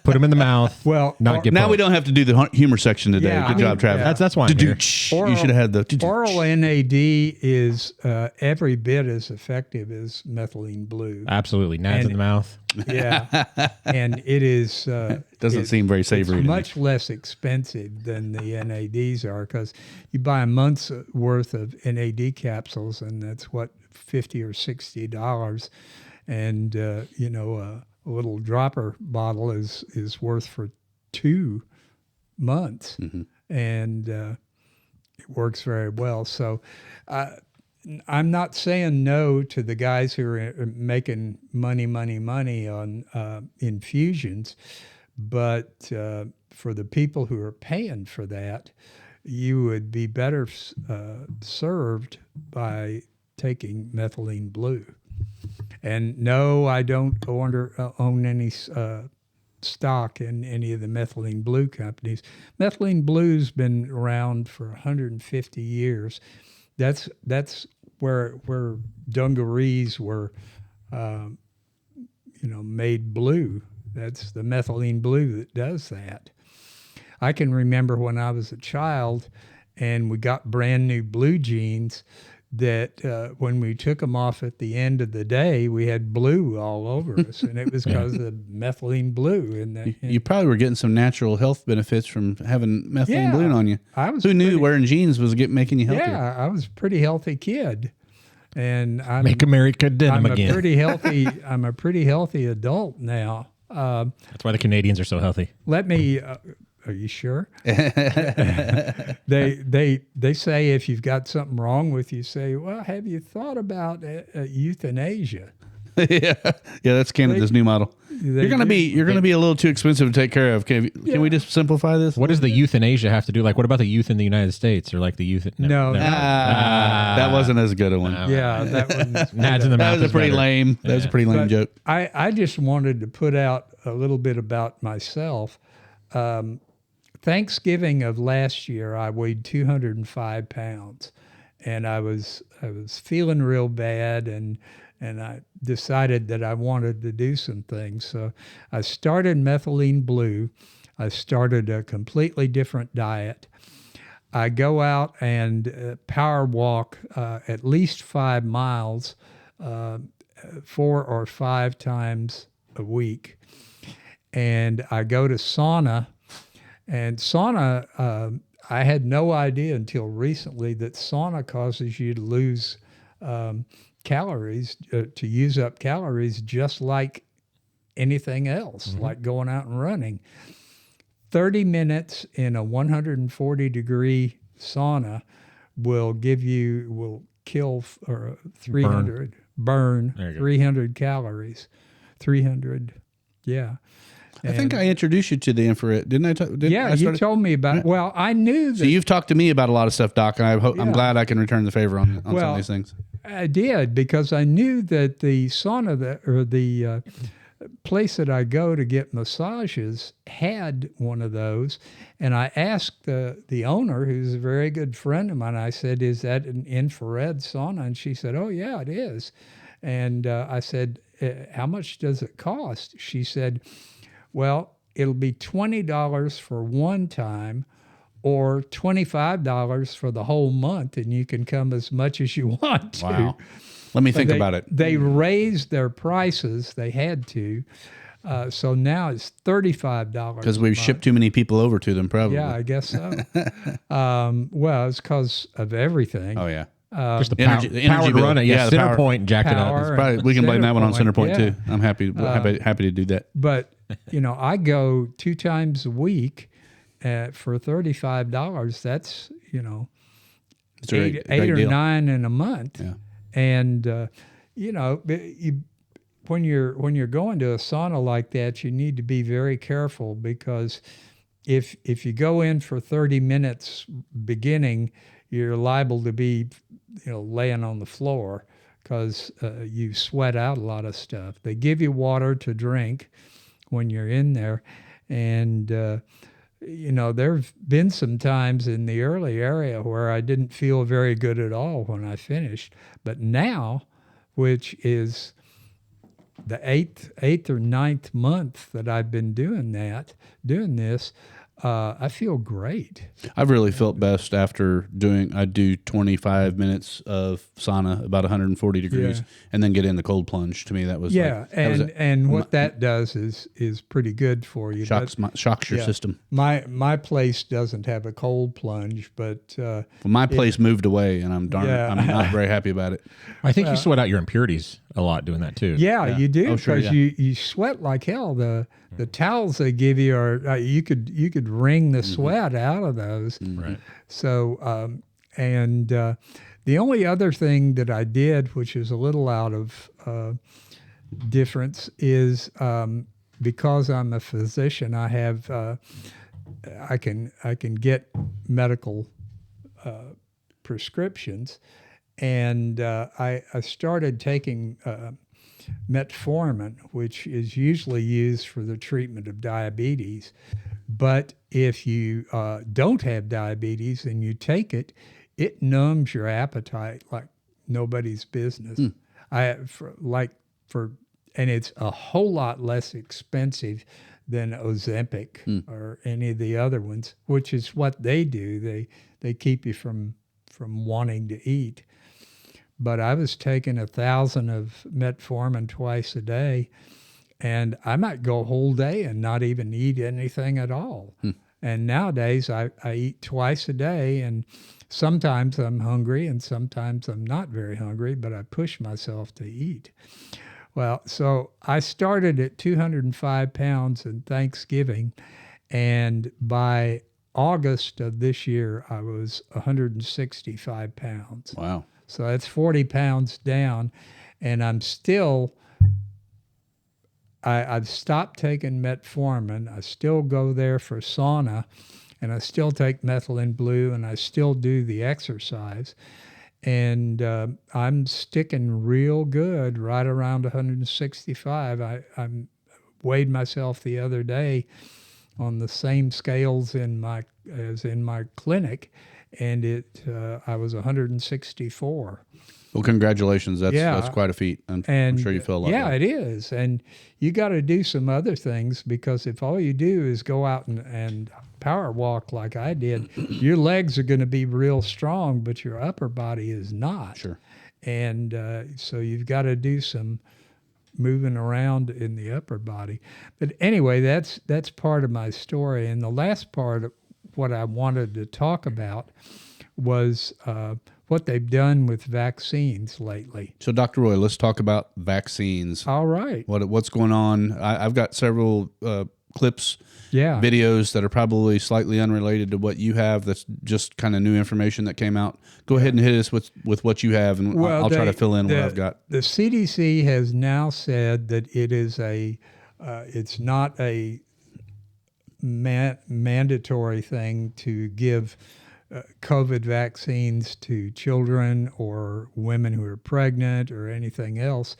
Put them in the mouth. Well, not get now poked. we don't have to do the humor section today. Yeah, Good job, Travis. That's why I'm here. You should have had the oral NAD is every bit as effective as methylene blue. Absolutely, nads in the mouth. Yeah, and it is doesn't seem very savory. It's much less expensive than the NADs are because you buy a month's worth of NAD capsules, and that's what $50 or $60, and a little dropper bottle is worth for 2 months, and it works very well. So. I'm not saying no to the guys who are making money on infusions, but for the people who are paying for that, you would be better served by taking methylene blue. And no, I don't own any stock in any of the methylene blue companies. Methylene blue's been around for 150 years. That's where dungarees were, made blue. That's the methylene blue that does that. I can remember when I was a child and we got brand new blue jeans that when we took them off at the end of the day, we had blue all over us, and it was because of methylene blue. You probably were getting some natural health benefits from having methylene blue on you. Who knew wearing jeans was making you healthier? Yeah, I was a pretty healthy kid, and Make America denim again. I'm a pretty healthy adult now. That's why the Canadians are so healthy. Let me. Are you sure? They say if you've got something wrong with you, say, well, have you thought about euthanasia? yeah, that's Canada's new model. You're gonna be a little too expensive to take care of. Can we just simplify this? What does the euthanasia have to do? Like, what about the youth in the United States, or like the youth? No. That wasn't as good a one. Yeah, that one. Nads in the mouth. That was a pretty lame. That was a pretty lame joke. I just wanted to put out a little bit about myself. Thanksgiving of last year, I weighed 205 pounds, and I was feeling real bad, and I decided that I wanted to do some things. So I started methylene blue. I started a completely different diet. I go out and power walk at least 5 miles 4 or 5 times a week. And I go to sauna. And sauna, I had no idea until recently that sauna causes you to lose calories, to use up calories just like anything else, like going out and running. 30 minutes in a 140-degree sauna will kill 300 calories. 300, yeah. I think I introduced you to the infrared, didn't I? You told me about. Well, I knew that. So you've talked to me about a lot of stuff, Doc, and I'm glad I can return the favor on some of these things. I did, because I knew that the sauna the place that I go to get massages had one of those, and I asked the owner, who's a very good friend of mine. I said, "Is that an infrared sauna?" And she said, "Oh yeah, it is." And I said, "How much does it cost?" She said, "Well, it'll be $20 for one time, or $25 for the whole month, and you can come as much as you want to." Wow. Let me think about it. They raised their prices. They had to. So now it's $35. Because we've shipped too many people over to them, probably. Yeah, I guess so. Well, it's because of everything. Oh, yeah. Just the energy power to bill. run it. Yeah, the power. CenterPoint jacked it up. Power. We can blame that one on CenterPoint, CenterPoint, too. I'm happy to do that. But, I go 2 times a week for $35. That's, It's a great eight or deal. 9 in a month. Yeah. And, when you're going to a sauna like that, you need to be very careful, because if you go in for 30 minutes beginning, you're liable to be, laying on the floor, because you sweat out a lot of stuff. They give you water to drink when you're in there. And, there have been some times in the early area where I didn't feel very good at all when I finished. But now, which is the eighth or ninth month that I've been doing this, I feel great. I've really felt best after I do 25 minutes of sauna, about 140 degrees, and then get in the cold plunge. To me, that was what that does is pretty good for you. Shocks your system. My place doesn't have a cold plunge, but my place moved away, and I'm not very happy about it. I think you sweat out your impurities a lot doing that too. Yeah, you do, because sure, you sweat like hell. The towels they give you are you could wring the sweat out of those. Right. So the only other thing that I did, which is a little out of difference, is because I'm a physician, I have I can get medical prescriptions, and I started taking metformin, which is usually used for the treatment of diabetes. But if you don't have diabetes and you take it, it numbs your appetite like nobody's business. And it's a whole lot less expensive than Ozempic or any of the other ones, which is what they do. They keep you from wanting to eat. But I was taking 1,000 of metformin twice a day, and I might go a whole day and not even eat anything at all. And nowadays I eat twice a day, and sometimes I'm hungry and sometimes I'm not very hungry, but I push myself to eat. Well, so I started at 205 pounds in Thanksgiving, and by August of this year, I was 165 pounds. Wow. So that's 40 pounds down, and I'm still, I've stopped taking metformin. I still go there for sauna, and I still take methylene blue, and I still do the exercise. And I'm sticking real good, right around 165. I weighed myself the other day on the same scales as in my clinic, and I was 164. Well, congratulations. That's quite a feat. I'm sure you feel a lot better. Yeah, it is. And you got to do some other things, because if all you do is go out and power walk like I did, your legs are going to be real strong, but your upper body is not. Sure. And so you've got to do some moving around in the upper body. But anyway, that's part of my story. And the last part of what I wanted to talk about was what they've done with vaccines lately. So, Dr. Roy, let's talk about vaccines. All right. What's going on? I've got several clips, videos that are probably slightly unrelated to what you have. That's just kind of new information that came out. Go ahead and hit us with what you have, and I'll try to fill in what I've got. The CDC has now said that it is it's not a mandatory thing to give COVID vaccines to children or women who are pregnant or anything else.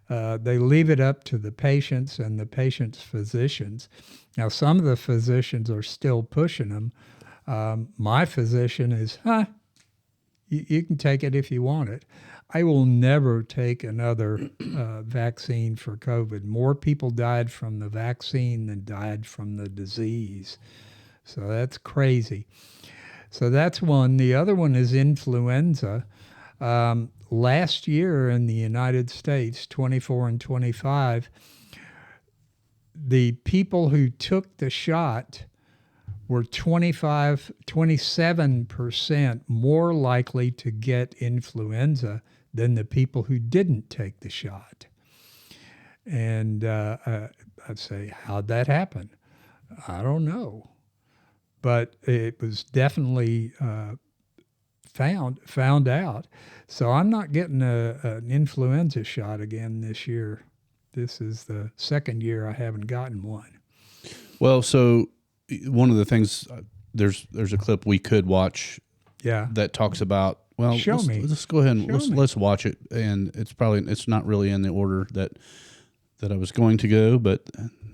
They leave it up to the patients and the patient's physicians. Now, some of the physicians are still pushing them. My physician is, you can take it if you want it. I will never take another vaccine for COVID. More people died from the vaccine than died from the disease. So that's crazy. So that's one. The other one is influenza. Last year in the United States, 24 and 25, the people who took the shot were 27% more likely to get influenza than the people who didn't take the shot. And I'd say, how'd that happen? I don't know. But it was definitely found out. So I'm not getting an influenza shot again this year. This is the second year I haven't gotten one. Well, so one of the things, there's a clip we could watch that talks about, well, let's go ahead and let's watch it. And it's not really in the order that I was going to go, but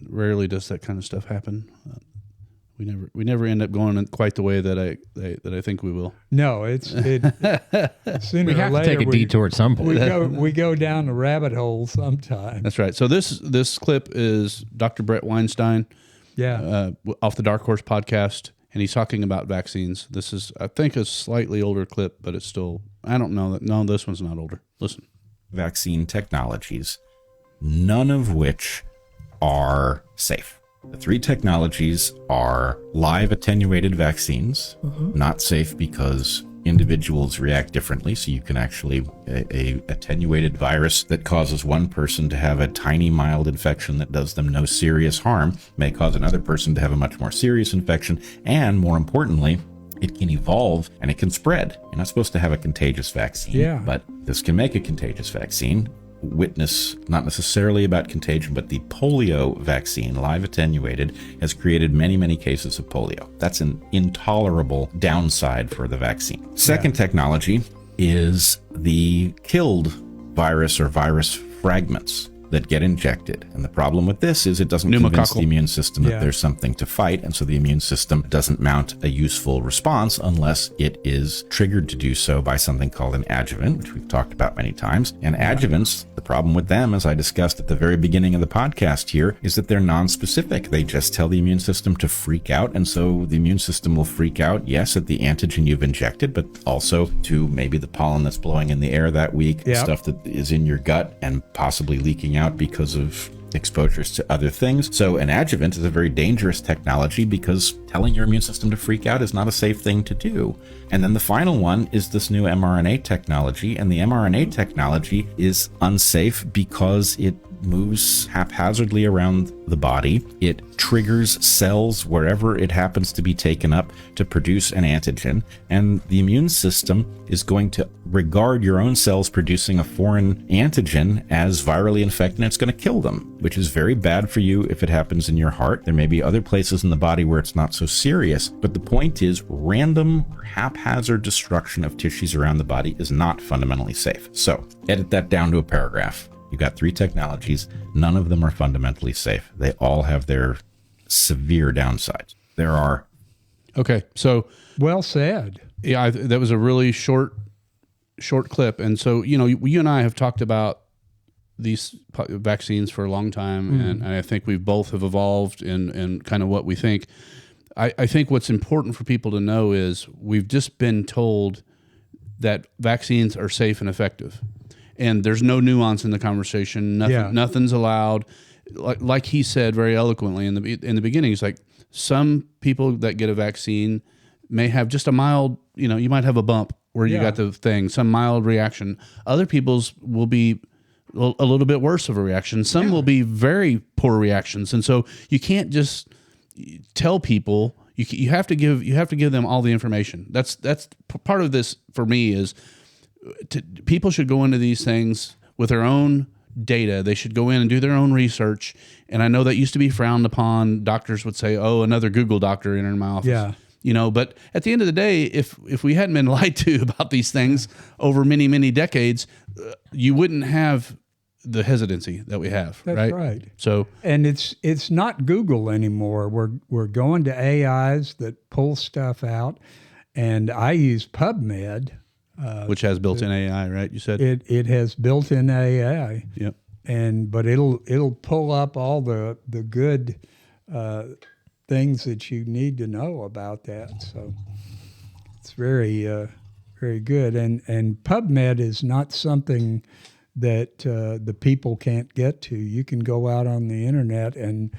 rarely does that kind of stuff happen. We never end up going in quite the way that I think we will. No, sooner we have or later, to take a detour at some point. We go down the rabbit hole sometime. That's right. So this clip is Dr. Brett Weinstein, off the Dark Horse podcast, and he's talking about vaccines. This is, I think, a slightly older clip, but it's still, I don't know. No, this one's not older. Listen. Vaccine technologies, none of which are safe. The three technologies are live attenuated vaccines, not safe because individuals react differently. So you can actually, a attenuated virus that causes one person to have a tiny mild infection that does them no serious harm may cause another person to have a much more serious infection. And more importantly, it can evolve and it can spread. You're not supposed to have a contagious vaccine, but this can make a contagious vaccine. Witness, not necessarily about contagion, but the polio vaccine, live attenuated, has created many, many cases of polio. That's an intolerable downside for the vaccine. Second technology is the killed virus or virus fragments that get injected. And the problem with this is it doesn't convince the immune system that there's something to fight. And so the immune system doesn't mount a useful response unless it is triggered to do so by something called an adjuvant, which we've talked about many times. And adjuvants, the problem with them, as I discussed at the very beginning of the podcast here, is that they're non-specific. They just tell the immune system to freak out. And so the immune system will freak out, yes, at the antigen you've injected, but also to maybe the pollen that's blowing in the air that week, stuff that is in your gut and possibly leaking out because of exposures to other things. So an adjuvant is a very dangerous technology because telling your immune system to freak out is not a safe thing to do. And then the final one is this new mRNA technology. And the mRNA technology is unsafe because it moves haphazardly around the body. It triggers cells wherever it happens to be taken up to produce an antigen. And the immune system is going to regard your own cells producing a foreign antigen as virally infected, and it's going to kill them, which is very bad for you if it happens in your heart. There may be other places in the body where it's not so serious, but the point is random or haphazard destruction of tissues around the body is not fundamentally safe. So edit that down to a paragraph. You've got three technologies. None of them are fundamentally safe. They all have their severe downsides. There are. Okay, so. Well said. Yeah, that was a really short clip. And so, you and I have talked about these vaccines for a long time, and I think we both have evolved in kind of what we think. I think what's important for people to know is we've just been told that vaccines are safe and effective. And there's no nuance in the conversation. Nothing's allowed. Like he said very eloquently in the beginning, he's like, some people that get a vaccine may have just a mild, you might have a bump where you got the thing, some mild reaction. Other people's will be a little bit worse of a reaction. Some will be very poor reactions. And so you can't just tell people, you have to give them all the information. That's part of this for me is people should go into these things with their own data. They should go in and do their own research. And I know that used to be frowned upon. Doctors would say, "Oh, another Google doctor in my office." Yeah. You know, but at the end of the day, if we hadn't been lied to about these things over many, many decades, you wouldn't have the hesitancy that we have. That's right. So, And it's not Google anymore. We're going to AIs that pull stuff out, and I use PubMed. which has built-in AI, right? You said It has built-in AI. Yep. But it'll pull up all the good things that you need to know about that. So it's very very good. And PubMed is not something that the people can't get to. You can go out on the internet and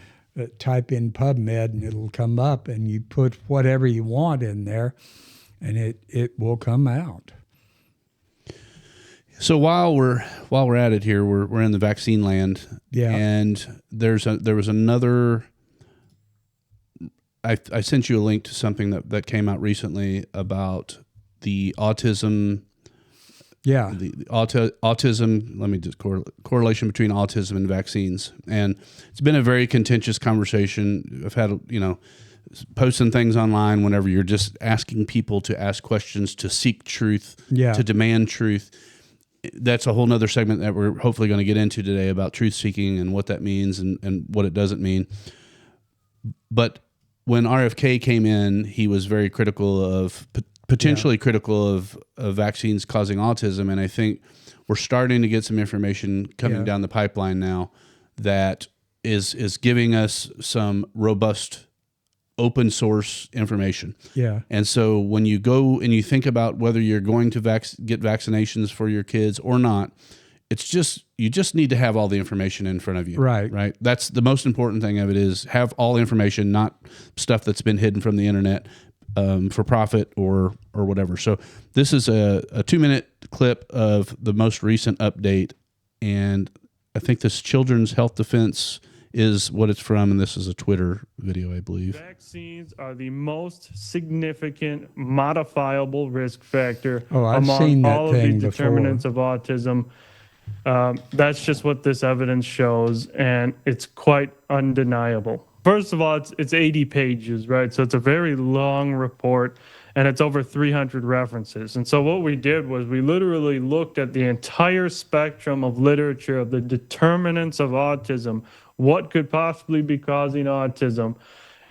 type in PubMed, and it'll come up, and you put whatever you want in there, and it will come out. So while we're at it here, we're in the vaccine land. Yeah. And there was another. I sent you a link to something that came out recently about the autism. Yeah. The autism. Let me just correlation between autism and vaccines, and it's been a very contentious conversation. I've had posting things online whenever you're just asking people to ask questions, to seek truth, Yeah. to demand truth. That's a whole nother segment that we're hopefully going to get into today about truth seeking and what that means and what it doesn't mean. But when RFK came in, he was very critical of potentially critical of vaccines causing autism. And I think we're starting to get some information coming down the pipeline now that is giving us some robust open source information. Yeah. And so when you go and you think about whether you're going to get vaccinations for your kids or not, it's just, you just need to have all the information in front of you. Right. Right. That's the most important thing of it, is have all the information, not stuff that's been hidden from the internet for profit or whatever. So this is a 2-minute clip of the most recent update. And I think this Children's Health Defense is what it's from, and this is a Twitter video, I believe. Vaccines are the most significant modifiable risk factor I've seen among that all of the thing determinants of autism. That's just what this evidence shows, and it's quite undeniable. First of all, it's 80 pages, right? So it's a very long report, and it's over 300 references. And so what we did was we literally looked at the entire spectrum of literature of the determinants of autism, what could possibly be causing autism.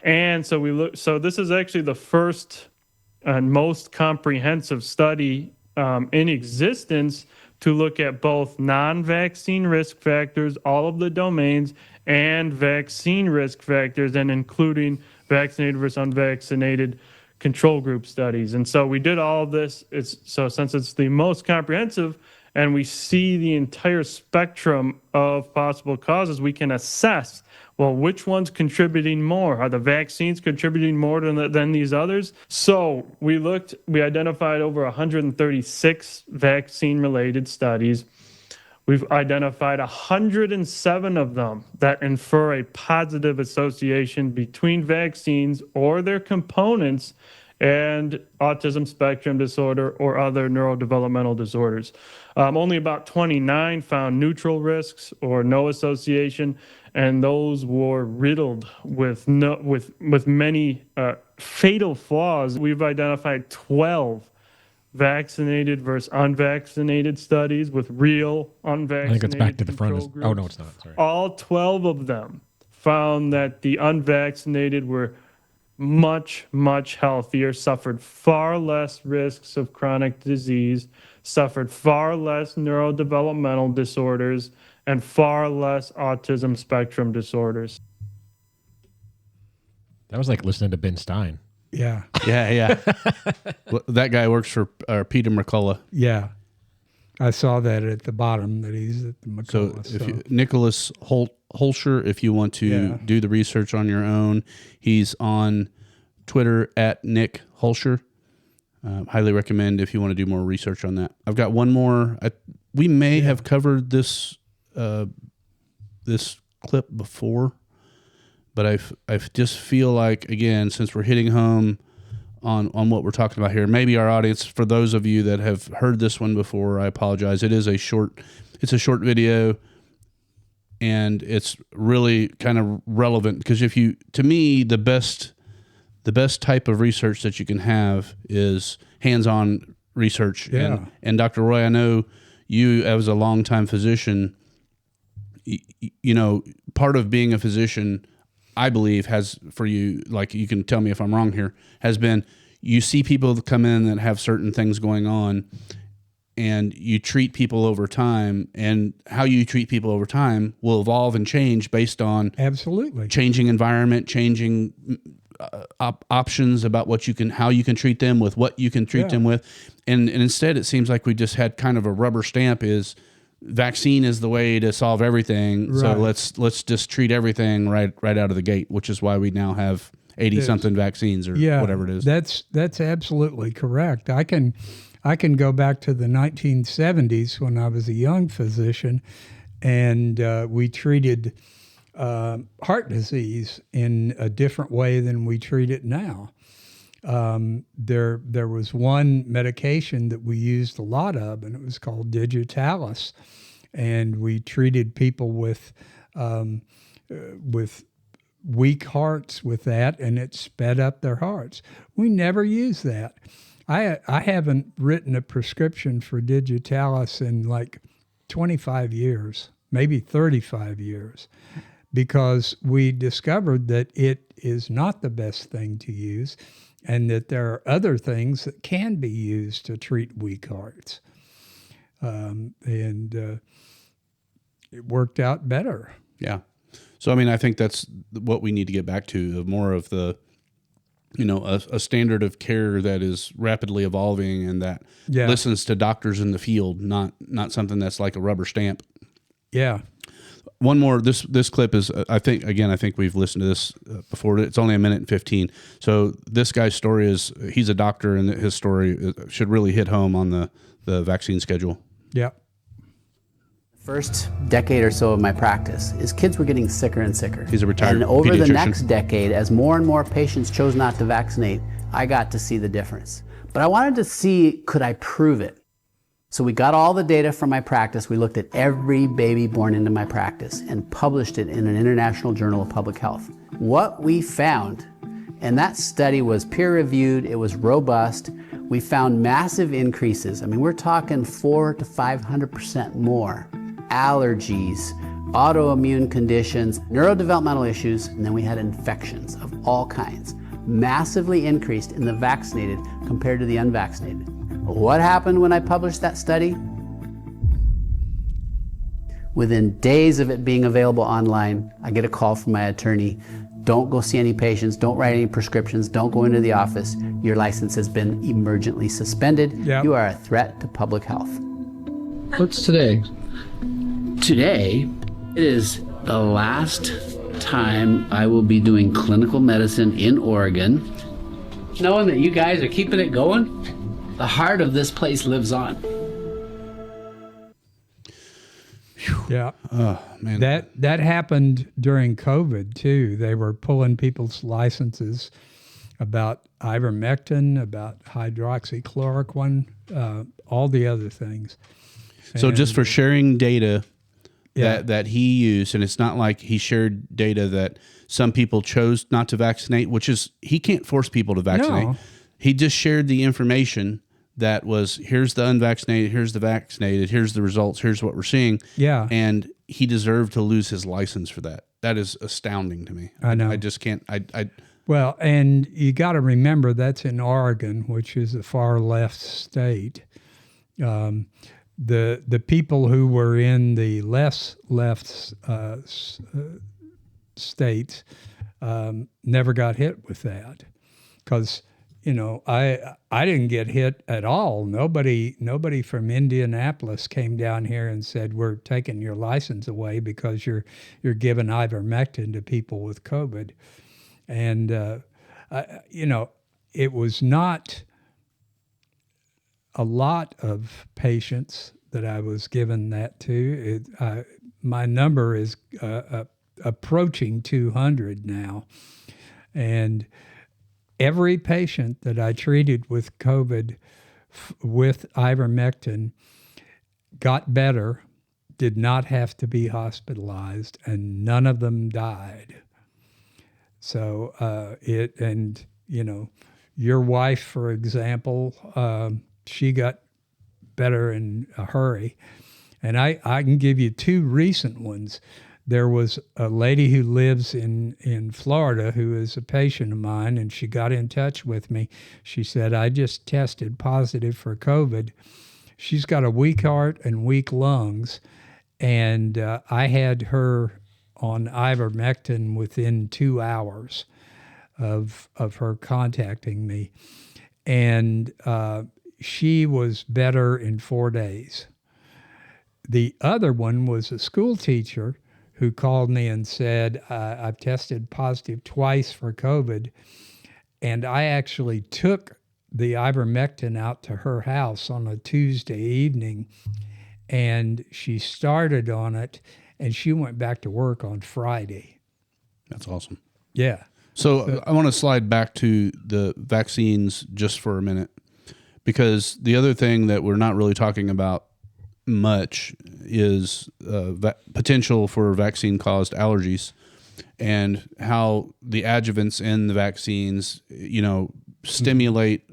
And so so this is actually the first and most comprehensive study in existence to look at both non-vaccine risk factors, all of the domains, and vaccine risk factors, and including vaccinated versus unvaccinated control group studies. And so we did all of this. Since it's the most comprehensive and we see the entire spectrum of possible causes, we can assess, well, which one's contributing more? Are the vaccines contributing more than these others? So we identified over 136 vaccine-related studies. We've identified 107 of them that infer a positive association between vaccines or their components and autism spectrum disorder or other neurodevelopmental disorders. Only about 29 found neutral risks or no association, and those were riddled with many fatal flaws. We've identified 12 vaccinated versus unvaccinated studies with real unvaccinated. I think it's back to the front. control groups. Oh, no, it's not. Sorry. All 12 of them found that the unvaccinated were much, much healthier, suffered far less risks of chronic disease, suffered far less neurodevelopmental disorders, and far less autism spectrum disorders. That was like listening to Ben Stein. Yeah. Yeah. Well, that guy works for Peter McCullough. Yeah. I saw that at the bottom that he's at the So McCullough. Nicholas Holscher, if you want to do the research on your own, he's on Twitter at Nick Holscher. Highly recommend if you want to do more research on that. I've got one more. We may have covered this this clip before, but I just feel like, again, since we're hitting home on what we're talking about here, maybe our audience, for those of you that have heard this one before, I apologize. It's a short video. and it's really kind of relevant because to me, the best type of research that you can have is hands-on research. Yeah. And Dr. Roy, I know you as a longtime physician, part of being a physician, I believe, has for you, like, you can tell me if I'm wrong here, has been you see people that come in that have certain things going on, and you treat people over time, and how you treat people over time will evolve and change based on Absolutely. changing environment, changing options about how you can treat them with, what you can treat them with. And instead, it seems like we just had kind of a rubber stamp is vaccine is the way to solve everything. Right. So let's just treat everything right out of the gate, which is why we now have 80-something vaccines or whatever it is. That's absolutely correct. I can go back to the 1970s when I was a young physician, and we treated heart disease in a different way than we treat it now. There was one medication that we used a lot of, and it was called Digitalis, and we treated people with weak hearts with that, and it sped up their hearts. We never used that. I haven't written a prescription for Digitalis in like 25 years, maybe 35 years, because we discovered that it is not the best thing to use, and that there are other things that can be used to treat weak hearts. It worked out better. Yeah. So, I mean, I think that's what we need to get back to, more of the, a standard of care that is rapidly evolving and that listens to doctors in the field, not something that's like a rubber stamp. Yeah. One more. This clip is, I think we've listened to this before. It's only 1:15. So this guy's story is, he's a doctor, and his story should really hit home on the vaccine schedule. Yeah. First decade or so of my practice is kids were getting sicker and sicker. He's a retired And over pediatrician. the next decade, as more and more patients chose not to vaccinate, I got to see the difference. But I wanted to see, could I prove it? So we got all the data from my practice. We looked at every baby born into my practice and published it in an international journal of public health. What we found, and that study was peer-reviewed, it was robust, we found massive increases. I mean, we're talking 400 to 500% more. Allergies, autoimmune conditions, neurodevelopmental issues, and then we had infections of all kinds, massively increased in the vaccinated compared to the unvaccinated. What happened when I published that study? Within days of it being available online, I get a call from my attorney. Don't go see any patients, don't write any prescriptions, don't go into the office. Your license has been emergently suspended. Yep. You are a threat to public health. What's today? Today is the last time I will be doing clinical medicine in Oregon. Knowing that you guys are keeping it going, the heart of this place lives on. Yeah. Oh, man. That happened during COVID too. They were pulling people's licenses about ivermectin, about hydroxychloroquine, all the other things. So And- just for sharing data Yeah. that he used, and it's not like he shared data that some people chose not to vaccinate, which is, he can't force people to vaccinate. No. He just shared the information that was, here's the unvaccinated, here's the vaccinated, here's the results, here's what we're seeing. Yeah. And he deserved to lose his license for that. That is astounding to me. I know. I just can't, Well, and you got to remember that's in Oregon, which is a far left state. The people who were in the less left states never got hit with that, because I didn't get hit at all. Nobody from Indianapolis came down here and said, we're taking your license away because you're giving ivermectin to people with COVID. And it was not a lot of patients that I was given that to. My number is approaching 200 now. And every patient that I treated with COVID with ivermectin got better, did not have to be hospitalized, and none of them died. So your wife, for example, she got better in a hurry. And I can give you two recent ones. There was a lady who lives in Florida who is a patient of mine, and she got in touch with me. She said, I just tested positive for COVID. She's got a weak heart and weak lungs, and I had her on ivermectin within 2 hours of her contacting me. And she was better in 4 days. The other one was a school teacher who called me and said, I've tested positive twice for COVID, and I actually took the ivermectin out to her house on a Tuesday evening, and she started on it, and she went back to work on Friday. That's awesome. Yeah. So I want to slide back to the vaccines just for a minute, because the other thing that we're not really talking about much is potential for vaccine-caused allergies, and how the adjuvants in the vaccines, stimulate.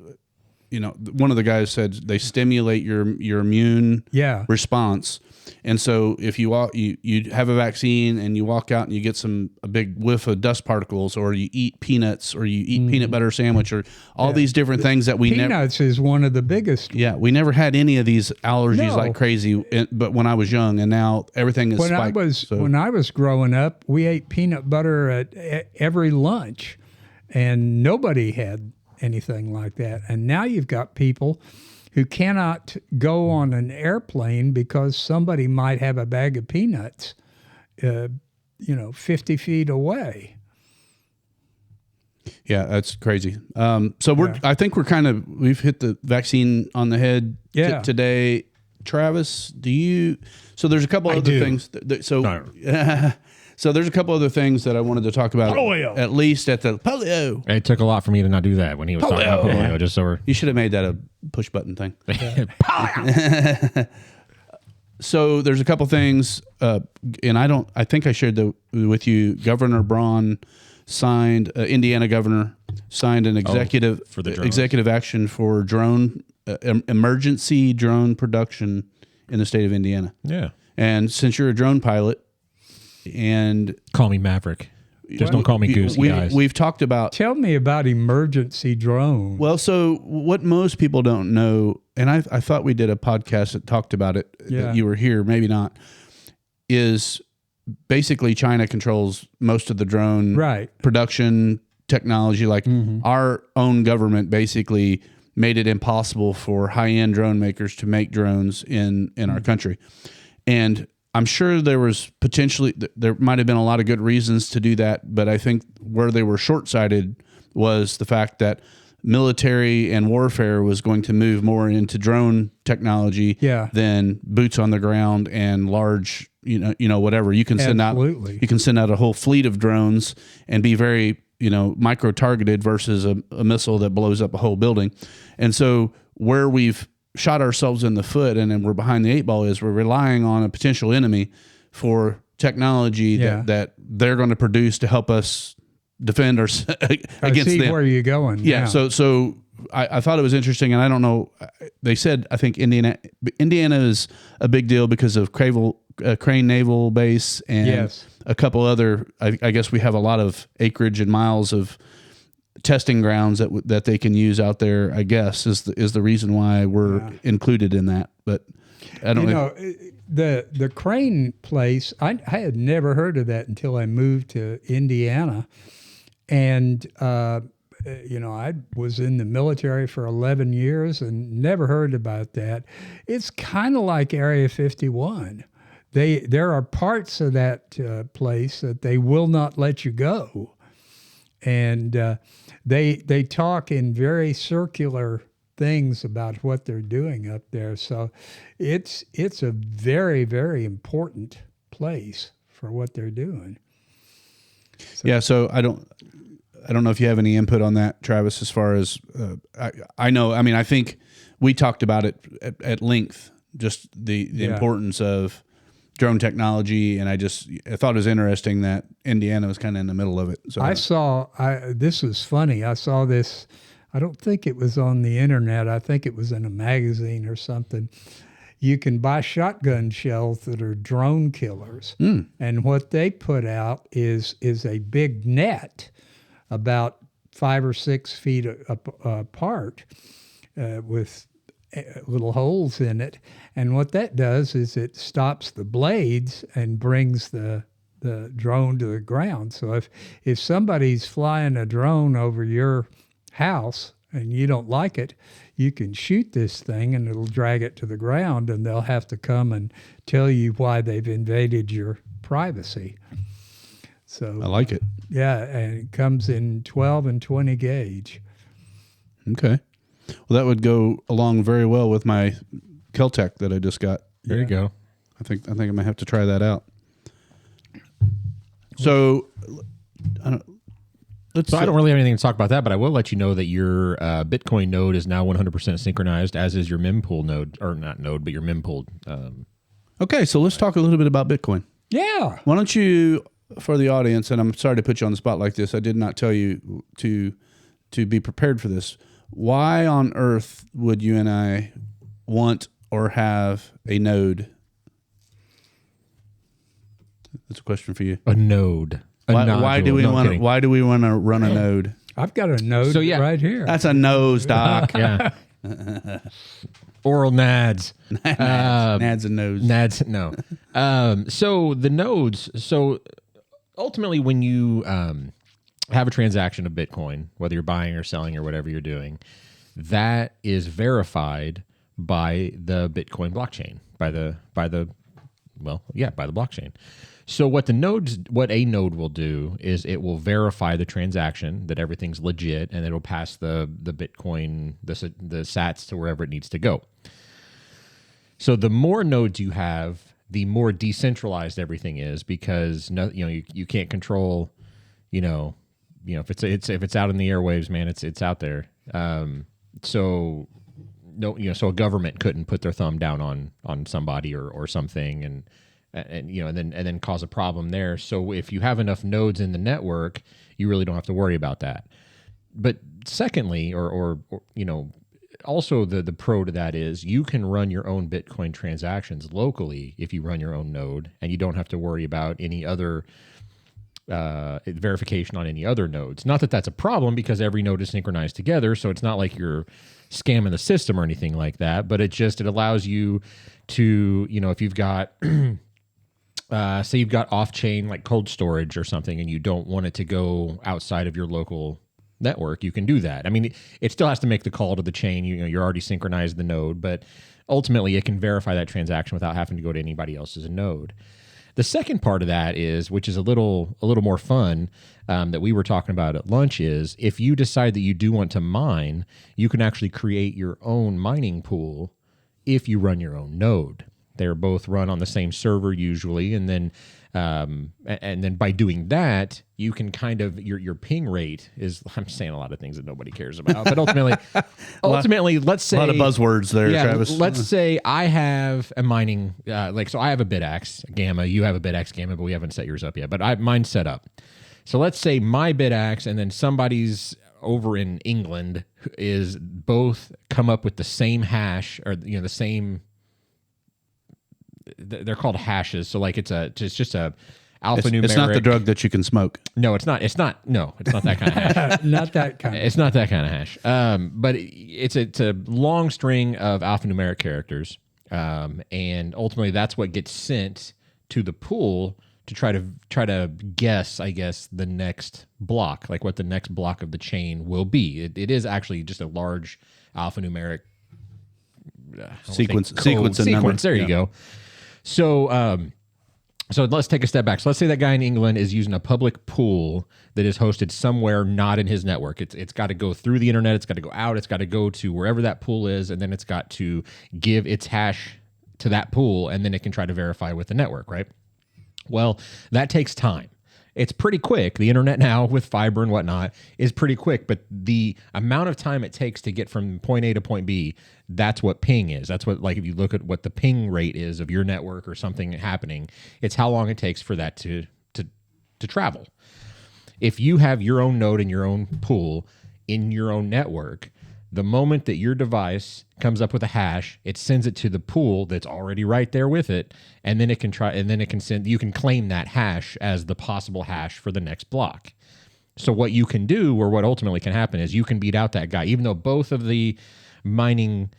One of the guys said they stimulate your immune response, and so if you have a vaccine and you walk out and you get a big whiff of dust particles, or you eat peanuts, or you eat peanut butter sandwich, or all these different things that we peanuts is one of the biggest. Yeah, we never had any of these allergies like crazy, but when I was young, and now everything is spiked. When I was growing up, we ate peanut butter at every lunch, and nobody had anything like that. And now you've got people who cannot go on an airplane because somebody might have a bag of peanuts, 50 feet away. Yeah, that's crazy. I think we've hit the vaccine on the head today. Travis, so there's a couple other things. So there's a couple other things that I wanted to talk about. Polio. At least at the polio. It took a lot for me to not do that when he was talking about polio. Just so you should have made that a push button thing. So there's a couple things, and I think I shared with you. Governor Braun signed, Indiana governor signed an executive action for drone emergency drone production in the state of Indiana. Yeah. And since you're a drone pilot, and call me Maverick. Just don't call me Goose, guys. We've talked about. Tell me about emergency drone. Well, so what most people don't know, and I thought we did a podcast that talked about it. That you were here, maybe not. Is basically China controls most of the drone production technology. Like our own government basically made it impossible for high-end drone makers to make drones in our country, and I'm sure there might have been a lot of good reasons to do that, but I think where they were short-sighted was the fact that military and warfare was going to move more into drone technology than boots on the ground and large, whatever. You can send out a whole fleet of drones and be very, micro-targeted versus a missile that blows up a whole building. And so where we've shot ourselves in the foot and then we're behind the eight ball is we're relying on a potential enemy for technology that they're going to produce to help us defend against them. Where you're going. Yeah. So I thought it was interesting, and I don't know. They said, I think Indiana is a big deal because of Crane Naval Base and a couple other, I guess we have a lot of acreage and miles of testing grounds that they can use out there, I guess, is the reason why we're included in that. But I don't know. The Crane place, I had never heard of that until I moved to Indiana. And, I was in the military for 11 years and never heard about that. It's kind of like Area 51. There are parts of that place that they will not let you go. And they talk in very circular things about what they're doing up there. So it's a very, very important place for what they're doing. So I don't know if you have any input on that, Travis, as far as I think we talked about it at length, just the importance of drone technology, and I thought it was interesting that Indiana was kind of in the middle of it. So this was funny. I saw this. I don't think it was on the internet. I think it was in a magazine or something. You can buy shotgun shells that are drone killers, and what they put out is a big net, about 5 or 6 feet apart, with little holes in it. And what that does is it stops the blades and brings the drone to the ground. So if somebody's flying a drone over your house and you don't like it, you can shoot this thing and it'll drag it to the ground, and they'll have to come and tell you why they've invaded your privacy. So I like it. Yeah, and it comes in 12 and 20 gauge. Okay. Well, that would go along very well with my Keltec that I just got. There you go. I think I might have to try that out. So, I don't really have anything to talk about that, but I will let you know that your Bitcoin node is now 100% synchronized, as is your mempool node, or not node, but your mempool. Okay, so let's talk a little bit about Bitcoin. Yeah. Why don't you, for the audience, and I'm sorry to put you on the spot like this, I did not tell you to be prepared for this. Why on earth would you and I want or have a node? That's a question for you. A node. Why do we want to run a node? I've got a node right here. That's a nose, Doc. Yeah. Oral nads. Nads and nodes. Nads, no. So the nodes, ultimately when you have a transaction of Bitcoin, whether you're buying or selling or whatever you're doing, that is verified by the Bitcoin blockchain, by the blockchain. So what a node will do is it will verify the transaction, that everything's legit, and it'll pass the Bitcoin, the sats to wherever it needs to go. So the more nodes you have, the more decentralized everything is, because you can't control, if it's out in the airwaves, man, it's out there. So a government couldn't put their thumb down on somebody or something and then cause a problem there. So if you have enough nodes in the network, you really don't have to worry about that. But secondly, or also the pro to that is you can run your own Bitcoin transactions locally if you run your own node, and you don't have to worry about any other verification on any other nodes. Not that that's a problem, because every node is synchronized together, so it's not like you're scamming the system or anything like that, but it allows you to, if you've got say you've got off-chain like cold storage or something, and you don't want it to go outside of your local network, you can do that. I mean, it still has to make the call to the chain. You're already synchronized the node, but ultimately it can verify that transaction without having to go to anybody else's node. The second part of that is, which is a little more fun, that we were talking about at lunch, is if you decide that you do want to mine, you can actually create your own mining pool if you run your own node. They're both run on the same server usually, and then by doing that, you can kind of your ping rate is. I'm saying a lot of things that nobody cares about, but ultimately, let's say a lot of buzzwords there, Travis. Let's say I have a mining so I have a BitAxe Gamma, you have a BitAxe Gamma, but we haven't set yours up yet. But mine's set up. So let's say my BitAxe and then somebody's over in England is both come up with the same hash, or the same. They're called hashes. So like it's just a alphanumeric. It's not the drug that you can smoke. No, it's not. It's not that kind of hash. Not that kind. It's not that kind of hash. But it's a long string of alphanumeric characters, and ultimately that's what gets sent to the pool to try to guess, I guess, the next block, like what the next block of the chain will be. It is actually just a large alphanumeric sequence. There you go. So let's take a step back. So let's say that guy in England is using a public pool that is hosted somewhere not in his network. It's got to go through the internet. It's got to go out. It's got to go to wherever that pool is, and then it's got to give its hash to that pool, and then it can try to verify with the network, right? Well, that takes time. It's pretty quick. The internet now with fiber and whatnot is pretty quick, but the amount of time it takes to get from point A to point B, that's what ping is. That's what, like, if you look at what the ping rate is of your network or something happening, it's how long it takes for that to travel. If you have your own node and your own pool in your own network, the moment that your device comes up with a hash, it sends it to the pool that's already right there with it, and then it can send. You can claim that hash as the possible hash for the next block. So what you can do, or what ultimately can happen, is you can beat out that guy, even though both of the mining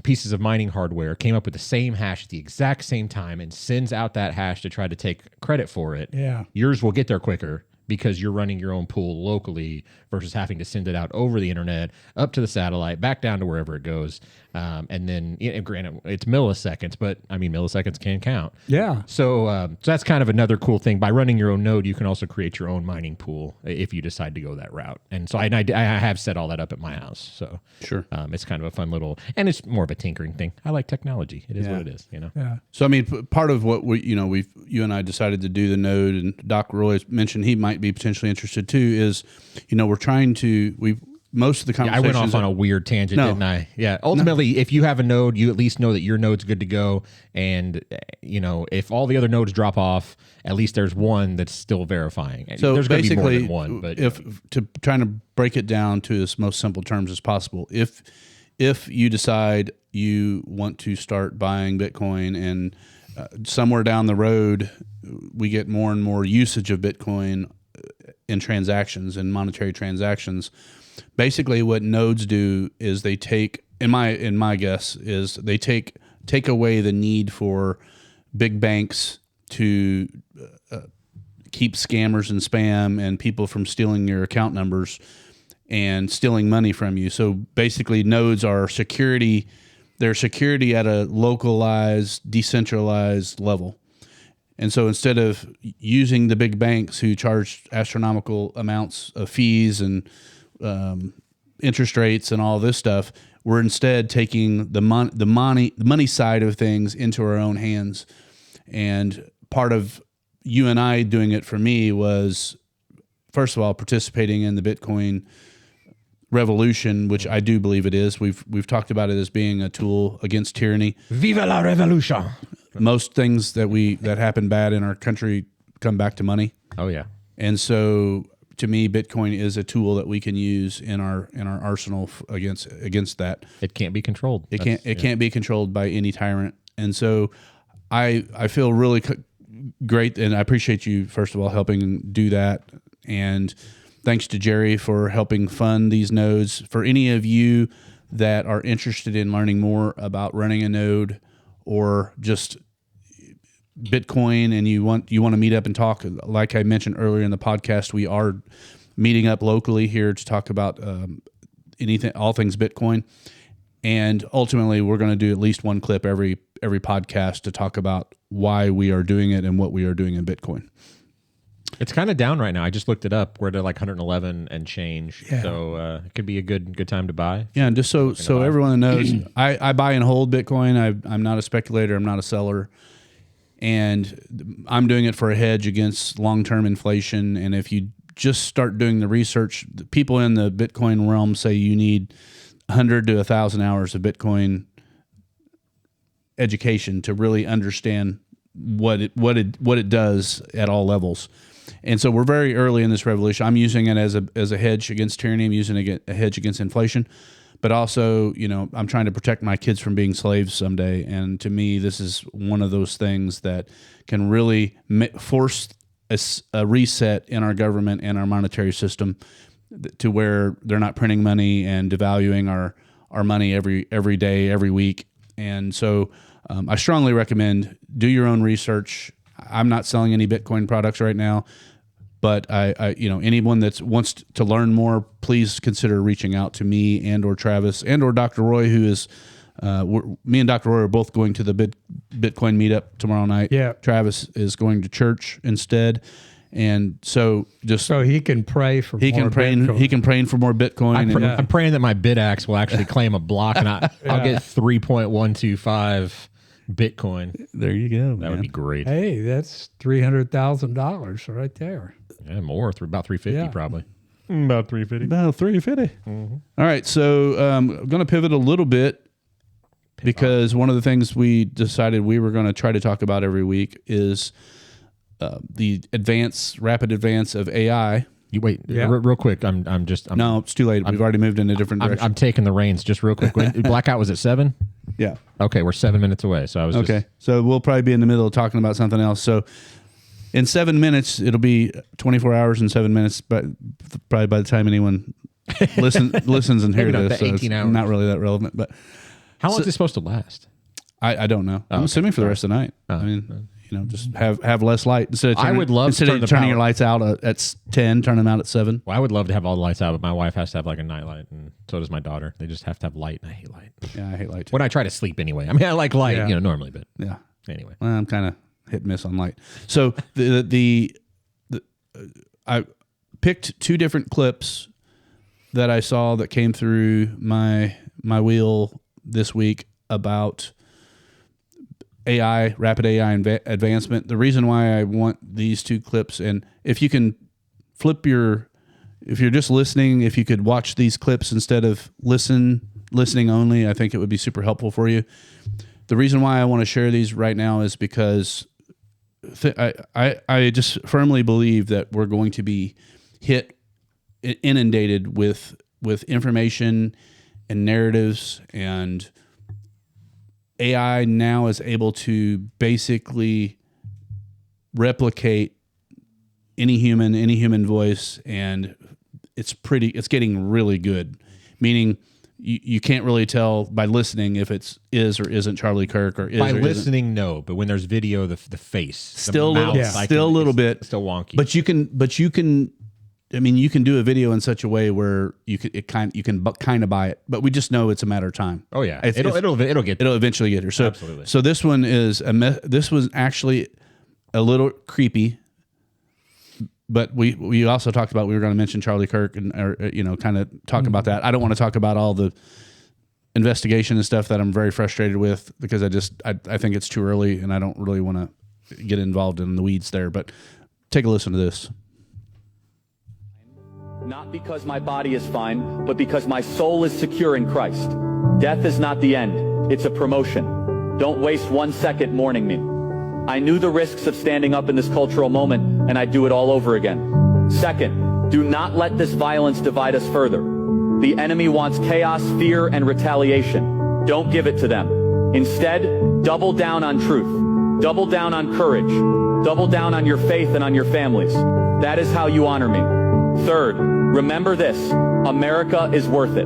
pieces of mining hardware came up with the same hash at the exact same time and sends out that hash to try to take credit for it. Yeah. Yours will get there quicker, because you're running your own pool locally versus having to send it out over the internet, up to the satellite, back down to wherever it goes. And then, granted, it's milliseconds, but I mean, milliseconds can count. Yeah. So that's kind of another cool thing. By running your own node, you can also create your own mining pool if you decide to go that route. And so I have set all that up at my house. So Sure. It's kind of a fun little, and it's more of a tinkering thing. I like technology. It is what it is, Yeah. So I mean, part of what you and I decided to do the node, and Doc Roy mentioned he might be potentially interested too, is, we're trying to, most of the I conversations. went off on a weird tangent, No. didn't I? Yeah. Ultimately, if you have a node, you at least know that your node's good to go. And, if all the other nodes drop off, at least there's one that's still verifying. And So there's going to be more basically, than one. But if to trying to break it down to as most simple terms as possible, if you decide you want to start buying Bitcoin, and somewhere down the road we get more and more usage of Bitcoin in transactions and monetary transactions, basically what nodes do is they take, in my guess, is they take away the need for big banks to keep scammers and spam and people from stealing your account numbers and stealing money from you. So basically nodes are security. They're security at a localized, decentralized level. And so instead of using the big banks who charge astronomical amounts of fees and interest rates and all this stuff, we're instead taking the money side of things into our own hands. And part of you and I doing it for me was, first of all, participating in the Bitcoin revolution, which I do believe it is. We've talked about it as being a tool against tyranny. Viva la revolution! Most things that happen bad in our country come back to money. Oh, yeah. And so, to me, Bitcoin is a tool that we can use in our arsenal against that. It can't be controlled. It can't be controlled by any tyrant. And so, I feel really great, and I appreciate you, first of all, helping do that. And thanks to Jerry for helping fund these nodes. For any of you that are interested in learning more about running a node or just Bitcoin, and you want to meet up and talk, like I mentioned earlier in the podcast, we are meeting up locally here to talk about all things Bitcoin. And ultimately, we're going to do at least one clip every podcast to talk about why we are doing it and what we are doing in Bitcoin. It's kind of down right now. I just looked it up. We're at like 111 and change. Yeah. So it could be a good time to buy. Yeah, and just so everyone knows, I buy and hold Bitcoin. I'm not a speculator. I'm not a seller. And I'm doing it for a hedge against long-term inflation. And if you just start doing the research, the people in the Bitcoin realm say you need 100 to 1,000 hours of Bitcoin education to really understand what it does at all levels. And so we're very early in this revolution. I'm using it as a hedge against tyranny. I'm using it a hedge against inflation. But also, I'm trying to protect my kids from being slaves someday. And to me, this is one of those things that can really force a reset in our government and our monetary system to where they're not printing money and devaluing our money every day, every week. And so I strongly recommend do your own research. I'm not selling any Bitcoin products right now, but I anyone that wants to learn more, please consider reaching out to me and or Travis and or Dr. Roy, who is me and Dr. Roy are both going to the Bitcoin meetup tomorrow night. Yeah. Travis is going to church instead. And so he can pray for he can pray for more Bitcoin. I'm praying that my BitAxe will actually claim a block, and I'll get 3.125 Bitcoin. There you go. That would be great. Hey, that's $300,000 right there. Yeah, more. About 350 Yeah. probably. About 350. About 350. All right, so I'm going to pivot a little bit because one of the things we decided we were going to try to talk about every week is the rapid advance of AI. You wait, Yeah. real quick. I'm No, it's too late. We've already moved in a different direction. I'm taking the reins just real quick. Blackout was at 7. Yeah. Okay, we're 7 minutes away. So I was Okay. So we'll probably be in the middle of talking about something else. So in 7 minutes, it'll be 24 hours and 7 minutes, but probably by the time anyone listens and hears Maybe not this, the so it's 18 hours. not really that relevant. But How long is it supposed to last? I don't know. I'm assuming for the rest of the night. I mean, just have less light instead of I would love to instead turn of the turning power- your lights out at 10, turn them out at 7. Well, I would love to have all the lights out, but my wife has to have like a night light, and so does my daughter. They just have to have light, and I hate light. Yeah, I hate light too. When I try to sleep anyway. I mean, I like light, Yeah. normally, but Yeah. anyway. Well, I'm kind of hit and miss on light. So I picked 2 different clips that I saw that came through my wheel this week about AI, rapid AI advancement. The reason why I want these 2 clips, and if you can if you're just listening, if you could watch these clips instead of listening only, I think it would be super helpful for you. The reason why I want to share these right now is because I just firmly believe that we're going to be inundated with information and narratives, and AI now is able to basically replicate any human voice, and it's getting really good. Meaning, you can't really tell by listening if it's is or isn't Charlie Kirk, or is By or listening, isn't. no, but when there's video, the face, Still a the little, mouth, I still a can- little it's bit, still wonky. But you can. I mean, you can do a video in such a way where you can kind of buy it, but we just know it's a matter of time. oh yeah, It'll it'll eventually get here. So Absolutely. So this one is this was actually a little creepy, but we also talked about we were going to mention Charlie Kirk and kind of talk about that. I don't want to talk about all the investigation and stuff that I'm very frustrated with, because I think it's too early and I don't really want to get involved in the weeds there. But take a listen to this. Not because my body is fine, but because my soul is secure in Christ. Death is not the end, it's a promotion. Don't waste 1 second mourning me. I knew the risks of standing up in this cultural moment, and I'd do it all over again. Second, do not let this violence divide us further. The enemy wants chaos, fear, and retaliation. Don't give it to them. Instead, double down on truth. Double down on courage. Double down on your faith and on your families. That is how you honor me. Third, remember this, America is worth it.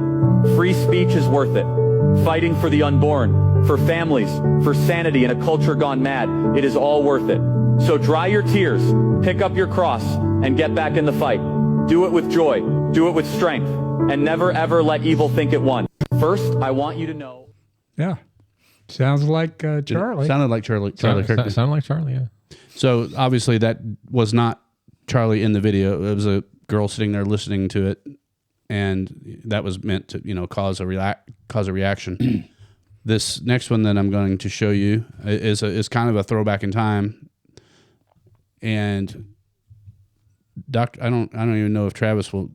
Free speech is worth it. Fighting for the unborn, for families, for sanity in a culture gone mad, it is all worth it. So dry your tears, pick up your cross, and get back in the fight. Do it with joy, do it with strength, and never ever let evil think it won. First, I want you to know. Yeah. Sounds like Charlie. Sounded like Charlie Kirk. Sound like Charlie, yeah. So obviously that was not Charlie in the video. It was a girl sitting there listening to it, and that was meant to cause a reaction. This next one that I'm going to show you is kind of a throwback in time. And I don't even know if Travis, do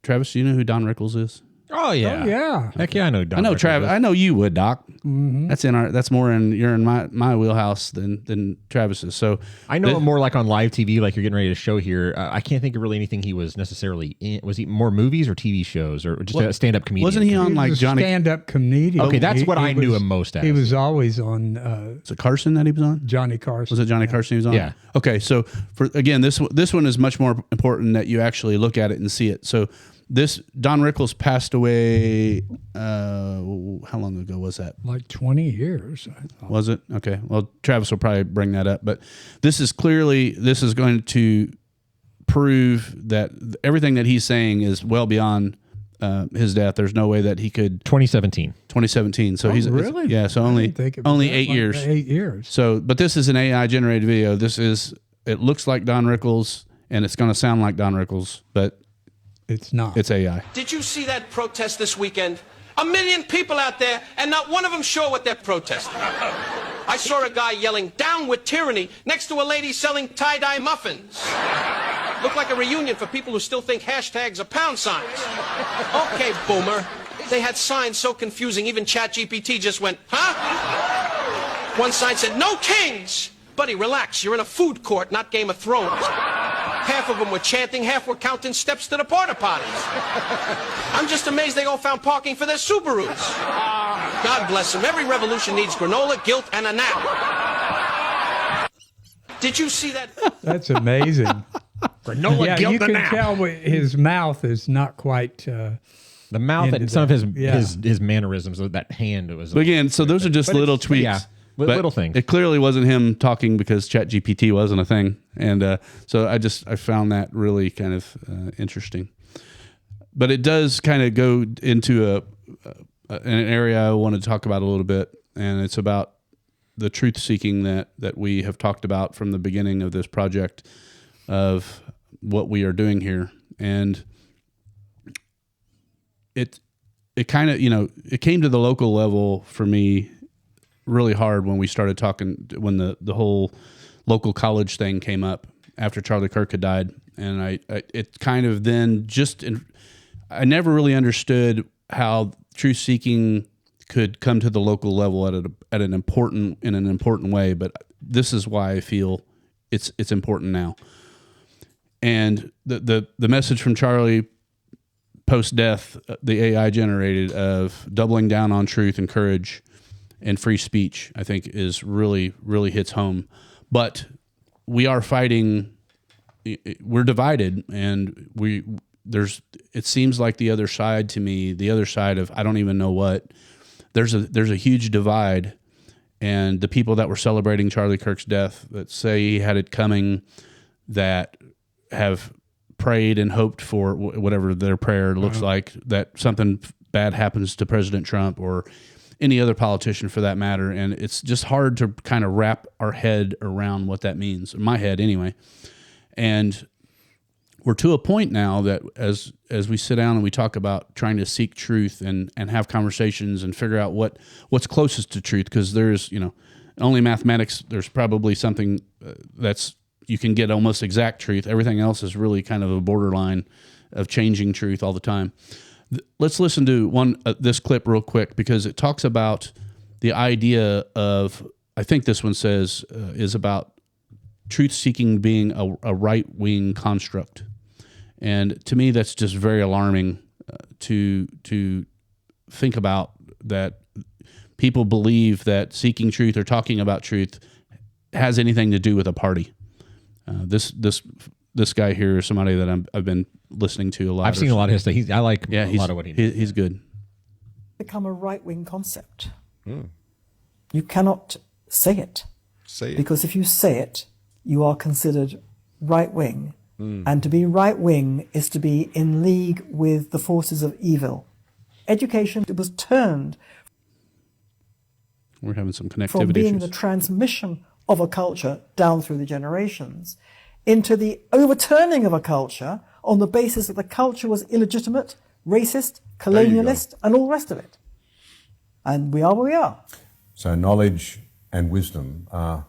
you know who Don Rickles is? Oh yeah, Oh, yeah. Heck yeah, I know. Don I know Rickles Travis. is. I know you would, Doc. That's more you're in my wheelhouse than Travis's. So I know him more like on live TV, like you're getting ready to show here. I can't think of really anything he was necessar's in. Was he more movies or TV shows or just a stand-up comedian? wasn't he on like He was a Johnny? stand-up comedian. Okay, that's what I knew was- him most as. He was always on Was it Carson that he was on? Johnny Carson. Was it Johnny Carson he was on? Yeah. Okay, so for again, this one is much more important that you actually look at it and see it. So this Don Rickles passed away. How long ago was that? Like 20 years. I thought. Was it? Okay. Well, Travis will probably bring that up, but this is going to prove that everything that he's saying is well beyond his death. There's no way that he could. 2017. So he's really? Yeah. So I only didn't think it was only that 8 long. years. 8 years. So, but this is an AI generated video. It looks like Don Rickles, and it's going to sound like Don Rickles, but It's not. it's AI. Did you see that protest this weekend? 1 million people out there, and not one of them sure what they're protesting. I saw a guy yelling, "Down with tyranny," next to a lady selling tie-dye muffins. Looked like a reunion for people who still think hashtags are pound signs. Okay, boomer. They had signs so confusing, even ChatGPT just went, huh? One sign said, "No kings!" Buddy, relax. You're in a food court, not Game of Thrones. Half of them were chanting, half were counting steps to the porta potties. I'm just amazed they all found parking for their Subarus. God bless them. Every revolution needs granola, guilt, and a nap. Did you see that? That's amazing. Granola, Yeah, guilt, you and can nap. tell his mouth is not quite. The mouth into and some of that. his mannerisms. That hand was. But again, so those are just But little it's- tweaks. yeah, But little things. It clearly wasn't him talking because ChatGPT wasn't a thing, and so I found that really kind of interesting. But it does kind of go into an area I want to talk about a little bit, and it's about the truth seeking that we have talked about from the beginning of this project of what we are doing here, and it kind of it came to the local level for me really hard when we started talking, when the whole local college thing came up after Charlie Kirk had died. And I it kind of then I never really understood how truth seeking could come to the local level in an important way. But this is why I feel it's important now. And the message from Charlie post-death, the AI generated of doubling down on truth and courage and free speech, I think is really, really hits home. But we are fighting, we're divided, and it seems like the other side to me, the other side of I don't even know what, there's a huge divide, and the people that were celebrating Charlie Kirk's death, that say he had it coming, that have prayed and hoped for whatever their prayer looks like, that something bad happens to President Trump or any other politician for that matter. And it's just hard to kind of wrap our head around what that means, my head anyway. And we're to a point now that as we sit down and we talk about trying to seek truth and have conversations and figure out what's closest to truth, because there's, only mathematics, there's probably something that's, you can get almost exact truth. Everything else is really kind of a borderline of changing truth all the time. Let's listen to this clip real quick, because it talks about the idea of, I think this one says, is about truth-seeking being a right-wing construct. And to me, that's just very alarming to think about, that people believe that seeking truth or talking about truth has anything to do with a party. This guy here is somebody that I've been listening to a lot. I've seen a lot of his stuff. I like a lot of what he does. He's good. Become a right-wing concept. You cannot say it. Because if you say it, you are considered right-wing. And to be right-wing is to be in league with the forces of evil. Education was turned We're having some connectivity from being issues. the transmission of a culture down through the generations into the overturning of a culture on the basis that the culture was illegitimate, racist, colonialist, and all the rest of it. And we are where we are. So knowledge and wisdom are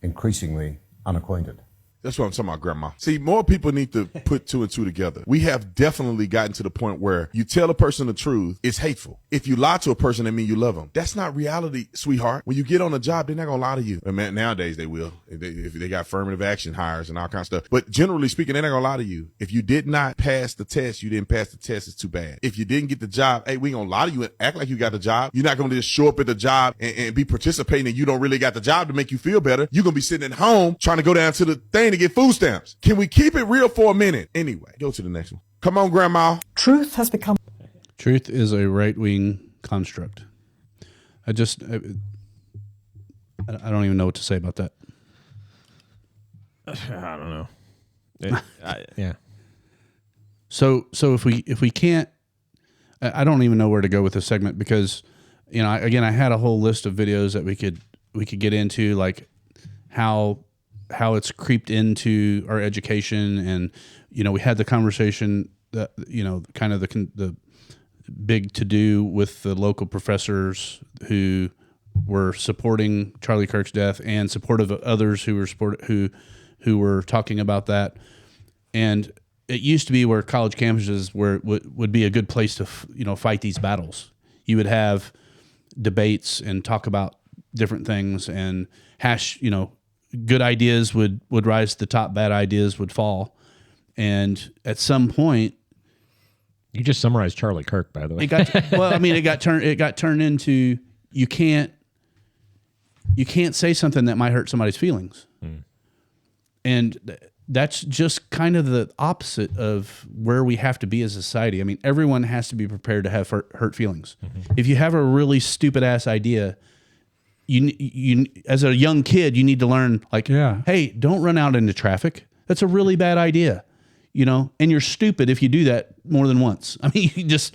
increasingly unacquainted. That's what I'm talking about, Grandma. See, more people need to put two and two together. We have definitely gotten to the point where you tell a person the truth, it's hateful. If you lie to a person, that means you love them. That's not reality, sweetheart. When you get on a job, they're not going to lie to you. I mean, nowadays they will. If they got affirmative action hires and all kinds of stuff. But generally speaking, they're not going to lie to you. If you did not pass the test, you didn't pass the test, it's too bad. If you didn't get the job, hey, we ain't going to lie to you and act like you got the job. You're not going to just show up at the job and be participating and you don't really got the job to make you feel better. You're going to be sitting at home trying to go down to the thing to get food stamps. Can we keep it real for a minute? Anyway, go to the next one. Come on, Grandma. Truth has become... Truth is a right-wing construct. I don't even know what to say about that. I don't know. Yeah. So if we can't, I don't even know where to go with this segment, because I had a whole list of videos that we could get into, like how it's creeped into our education, and we had the conversation that kind of the big to do with the local professors who were supporting Charlie Kirk's death and supportive of others who who were talking about that. And it used to be where college campuses would be a good place to fight these battles. You would have debates and talk about different things, and good ideas would rise to the top, bad ideas would fall. And at some point, you just summarized Charlie Kirk, by the way. It got turned into you can't say something that might hurt somebody's feelings. And that's just kind of the opposite of where we have to be as a society. I mean, everyone has to be prepared to have hurt feelings. If you have a really stupid ass idea, you as a young kid, you need to learn hey, don't run out into traffic. That's a really bad idea, and you're stupid if you do that more than once. I mean, you just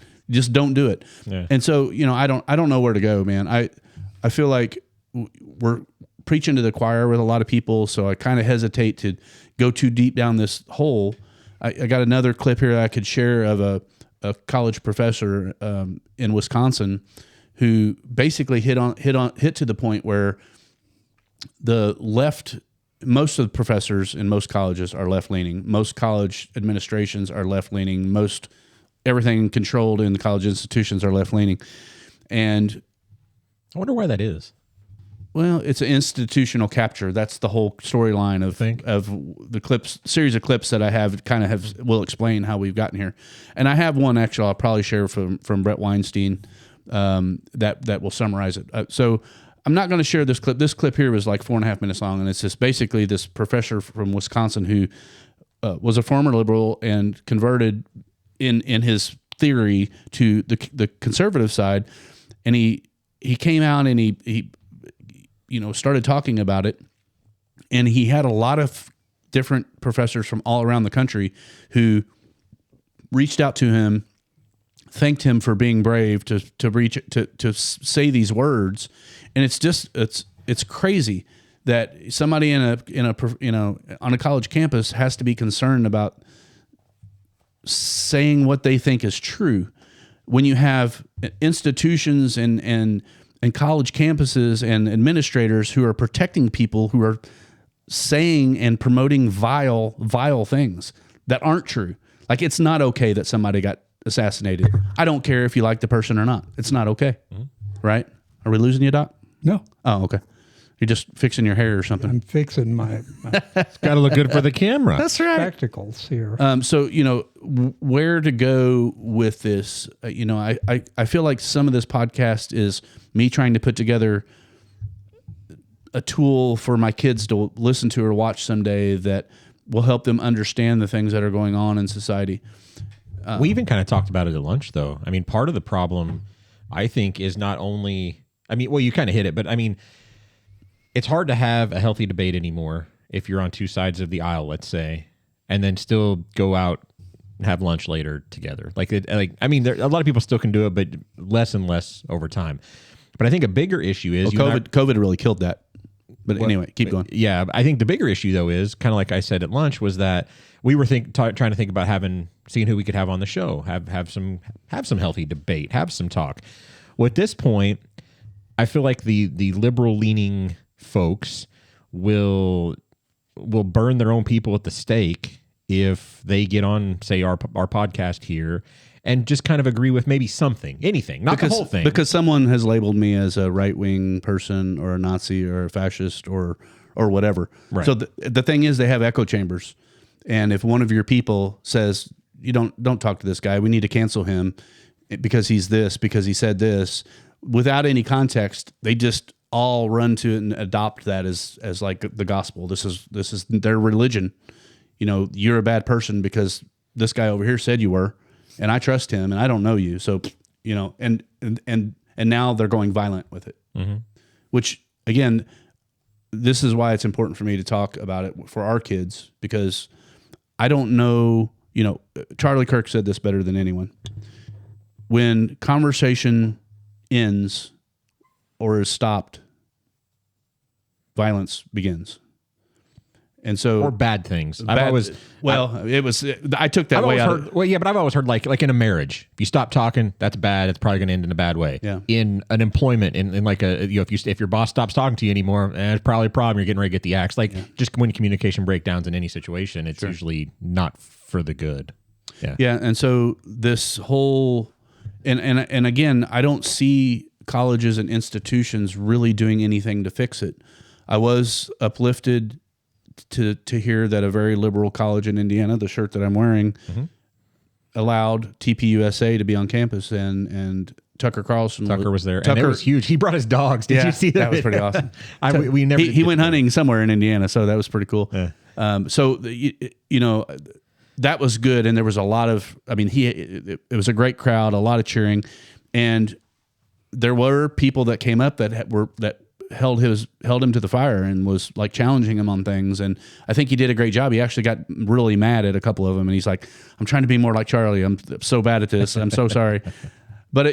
don't do it. Yeah. And so, I don't know where to go, man. I feel like we're preaching to the choir with a lot of people, so I kind of hesitate to go too deep down this hole. I got another clip here I could share of a college professor in Wisconsin who basically hit to the point where the left, most of the professors in most colleges are left-leaning. Most college administrations are left-leaning. Most everything controlled in the college institutions are left-leaning. And I wonder why that is. Well, it's an institutional capture. That's the whole storyline of the series of clips that I have. Will explain how we've gotten here. And I have one actually I'll probably share from Brett Weinstein that will summarize it. So I'm not going to share this clip. This clip here was like 4.5 minutes long, and it's just basically this professor from Wisconsin who was a former liberal and converted in his theory to the conservative side, and he came out and he started talking about it, and he had a lot of different professors from all around the country who reached out to him, thanked him for being brave to say these words. And it's crazy that somebody on a college campus has to be concerned about saying what they think is true when you have institutions and college campuses and administrators who are protecting people who are saying and promoting vile things that aren't true. Like, it's not okay that somebody got assassinated. I don't care if you like the person or not. It's not okay. Right? Are we losing you, Doc? No. Oh, okay. You're just fixing your hair or something. I'm fixing my it's got to look good for the camera. That's right. Spectacles here. So, where to go with this? I feel like some of this podcast is me trying to put together a tool for my kids to listen to or watch someday that will help them understand the things that are going on in society. We even kind of talked about it at lunch, though. I mean, part of the problem, I think, is not only... you kind of hit it, but it's hard to have a healthy debate anymore if you're on two sides of the aisle, let's say, and then still go out and have lunch later together. A lot of people still can do it, but less and less over time. But I think a bigger issue is... COVID really killed that. But anyway, keep going. Yeah, I think the bigger issue, though, is kind of like I said at lunch, was that we were trying to think about seeing who we could have on the show, have some healthy debate, have some talk. Well, at this point, I feel like the liberal-leaning folks will burn their own people at the stake if they get on, say, our podcast here and just kind of agree with maybe anything, not the whole thing. Because someone has labeled me as a right-wing person or a Nazi or a fascist or whatever. Right. So the thing is, they have echo chambers. And if one of your people says, you don't talk to this guy, we need to cancel him because he's this, because he said this, without any context, they just all run to it and adopt that as like the gospel. This is their religion. You're a bad person because this guy over here said you were, and I trust him, and I don't know you. So, and now they're going violent with it. Mm-hmm. Which, again, this is why it's important for me to talk about it for our kids, because I don't know, Charlie Kirk said this better than anyone. When conversation ends or is stopped, violence begins. And so, or bad things. it was. I took that way out. Well, yeah, but I've always heard like in a marriage, if you stop talking, that's bad. It's probably going to end in a bad way. Yeah. In an employment, in like if your boss stops talking to you anymore, it's probably a problem. You're getting ready to get the axe. Like just when communication breakdowns in any situation, it's usually not for the good. Yeah. Yeah, and so this whole, and again, I don't see colleges and institutions really doing anything to fix it. I was uplifted to hear that a very liberal college in Indiana, the shirt that I'm wearing, allowed TPUSA to be on campus, and Tucker Carlson. Tucker was there, and it was huge. He brought his dogs. Did you see that? That was pretty awesome. We never. He went hunting somewhere in Indiana, so that was pretty cool. Yeah. That was good, and there was a lot of. I mean, it was a great crowd, a lot of cheering, and there were people that came up that held him to the fire and was like challenging him on things. And I think he did a great job. He actually got really mad at a couple of them, and he's like, "I'm trying to be more like Charlie. I'm so bad at this. I'm so sorry." But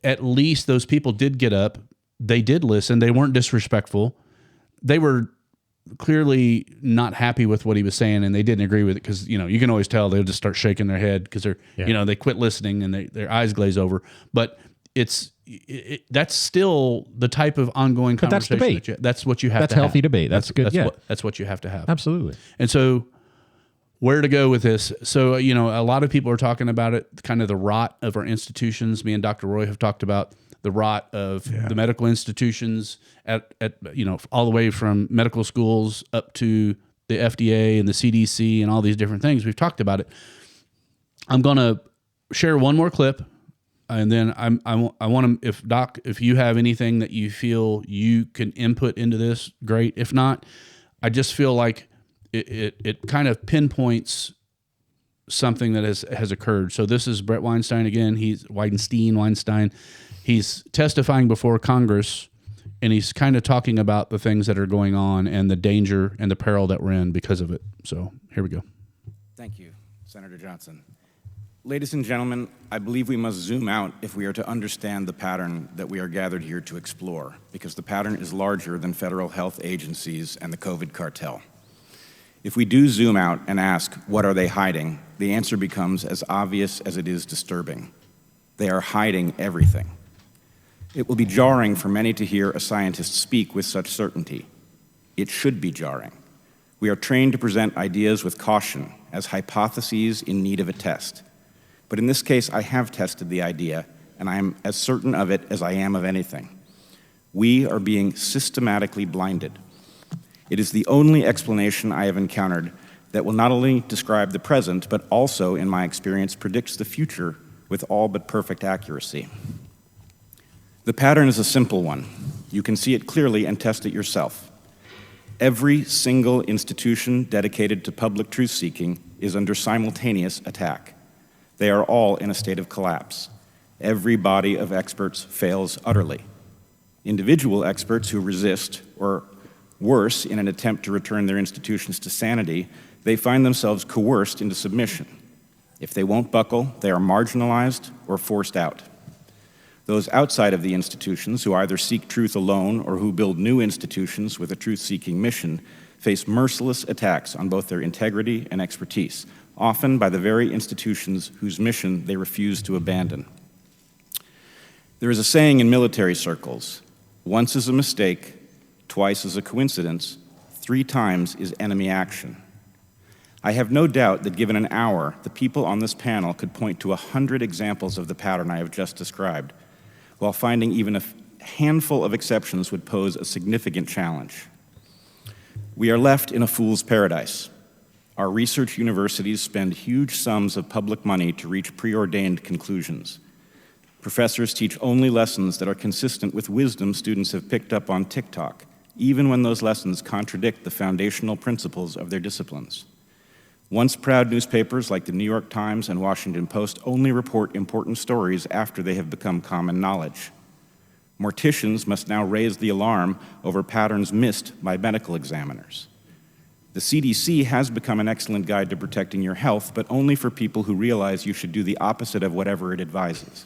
at least those people did get up. They did listen. They weren't disrespectful. They were clearly not happy with what he was saying, and they didn't agree with it because you can always tell they'll just start shaking their head because they're they quit listening and their eyes glaze over. But that's still the type of ongoing conversation. That's debate. That's what you have. That's to healthy have. debate. That's good. That's what you have to have. Absolutely. And so, where to go with this? So a lot of people are talking about it, kind of the rot of our institutions. Me and Dr. Roy have talked about the rot of the medical institutions at all the way from medical schools up to the FDA and the CDC and all these different things. We've talked about it. I'm going to share one more clip, and then I want to, if you have anything that you feel you can input into this, great. If not, I just feel like it kind of pinpoints something that has occurred. So this is Brett Weinstein again. He's Weinstein. He's testifying before Congress, and he's kind of talking about the things that are going on and the danger and the peril that we're in because of it. So here we go. Thank you, Senator Johnson. Ladies and gentlemen, I believe we must zoom out if we are to understand the pattern that we are gathered here to explore, because the pattern is larger than federal health agencies and the COVID cartel. If we do zoom out and ask, what are they hiding? The answer becomes as obvious as it is disturbing. They are hiding everything. It will be jarring for many to hear a scientist speak with such certainty. It should be jarring. We are trained to present ideas with caution, as hypotheses in need of a test. But in this case, I have tested the idea, and I am as certain of it as I am of anything. We are being systematically blinded. It is the only explanation I have encountered that will not only describe the present, but also, in my experience, predicts the future with all but perfect accuracy. The pattern is a simple one. You can see it clearly and test it yourself. Every single institution dedicated to public truth-seeking is under simultaneous attack. They are all in a state of collapse. Every body of experts fails utterly. Individual experts who resist, or worse, in an attempt to return their institutions to sanity, they find themselves coerced into submission. If they won't buckle, they are marginalized or forced out. Those outside of the institutions who either seek truth alone or who build new institutions with a truth-seeking mission face merciless attacks on both their integrity and expertise, often by the very institutions whose mission they refuse to abandon. There is a saying in military circles, once is a mistake, twice is a coincidence, 3 times is enemy action. I have no doubt that given an hour, the people on this panel could point to 100 examples of the pattern I have just described, while finding even a handful of exceptions would pose a significant challenge. We are left in a fool's paradise. Our research universities spend huge sums of public money to reach preordained conclusions. Professors teach only lessons that are consistent with wisdom students have picked up on TikTok, even when those lessons contradict the foundational principles of their disciplines. Once proud newspapers like the New York Times and Washington Post only report important stories after they have become common knowledge. Morticians must now raise the alarm over patterns missed by medical examiners. The CDC has become an excellent guide to protecting your health, but only for people who realize you should do the opposite of whatever it advises.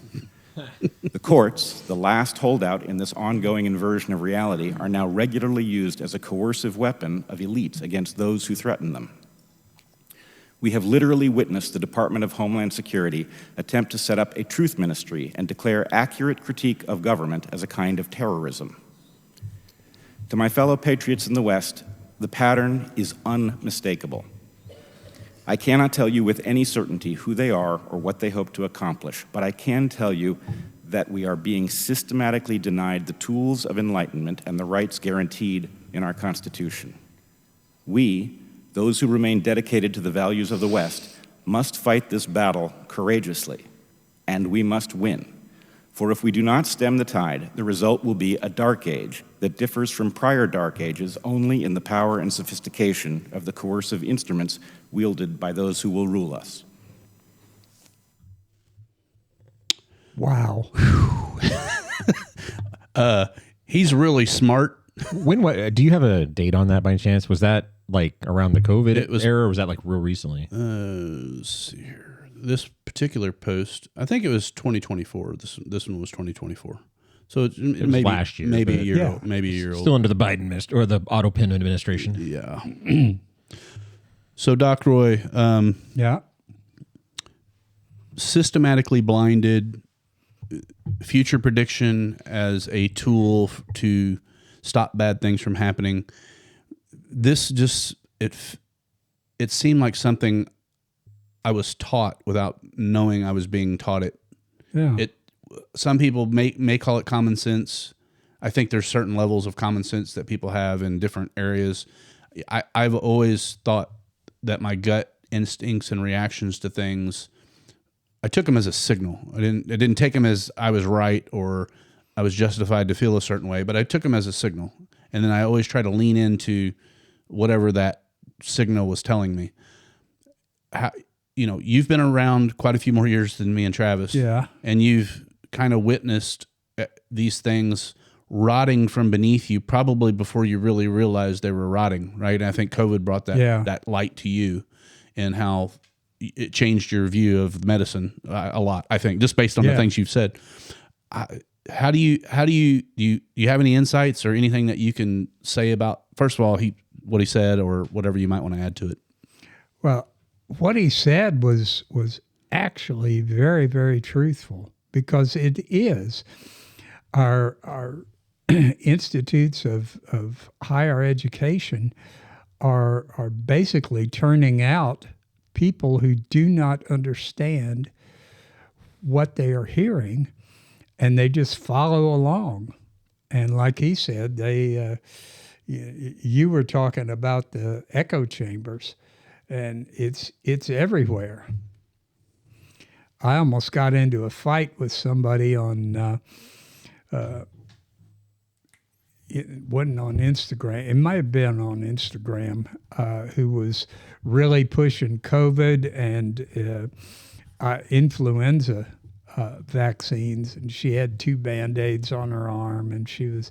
The courts, the last holdout in this ongoing inversion of reality, are now regularly used as a coercive weapon of elites against those who threaten them. We have literally witnessed the Department of Homeland Security attempt to set up a truth ministry and declare accurate critique of government as a kind of terrorism. To my fellow patriots in the West, the pattern is unmistakable. I cannot tell you with any certainty who they are or what they hope to accomplish, but I can tell you that we are being systematically denied the tools of enlightenment and the rights guaranteed in our Constitution. We, those who remain dedicated to the values of the West, must fight this battle courageously, and we must win. For if we do not stem the tide, the result will be a dark age that differs from prior dark ages only in the power and sophistication of the coercive instruments wielded by those who will rule us. Wow. He's really smart. Do you have a date on that by any chance? Was that like around the COVID era, or was that like real recently? Let's see here. This particular post, I think it was 2024. This one was 2024. So it maybe last year, maybe a year old, maybe a year old. Still under the Biden or the Otto Penn administration. Yeah. So Doc Roy, systematically blinded, future prediction as a tool to stop bad things from happening. This just it seemed like something I was taught without knowing I was being taught it. Yeah. Some people may call it common sense. I think there's certain levels of common sense that people have in different areas. I've always thought that my gut instincts and reactions to things, I took them as a signal. I didn't take them as I was right or I was justified to feel a certain way, but I took them as a signal. And then I always try to lean into whatever that signal was telling me. You've been around quite a few more years than me and Travis. Yeah. And you've kind of witnessed these things rotting from beneath you probably before you really realized they were rotting, right? And I think COVID brought that light to you and how it changed your view of medicine a lot, I think, just based on the things you've said. How do you have any insights or anything that you can say about, first of all, what he said or whatever you might want to add to it? Well, what he said was actually very, very truthful, because it is our institutes of higher education are basically turning out people who do not understand what they are hearing, and they just follow along. And like he said, you were talking about the echo chambers. And it's everywhere. I almost got into a fight with somebody on, it wasn't on Instagram. It might have been on Instagram, who was really pushing COVID and influenza vaccines. And she had 2 Band-Aids on her arm, and she was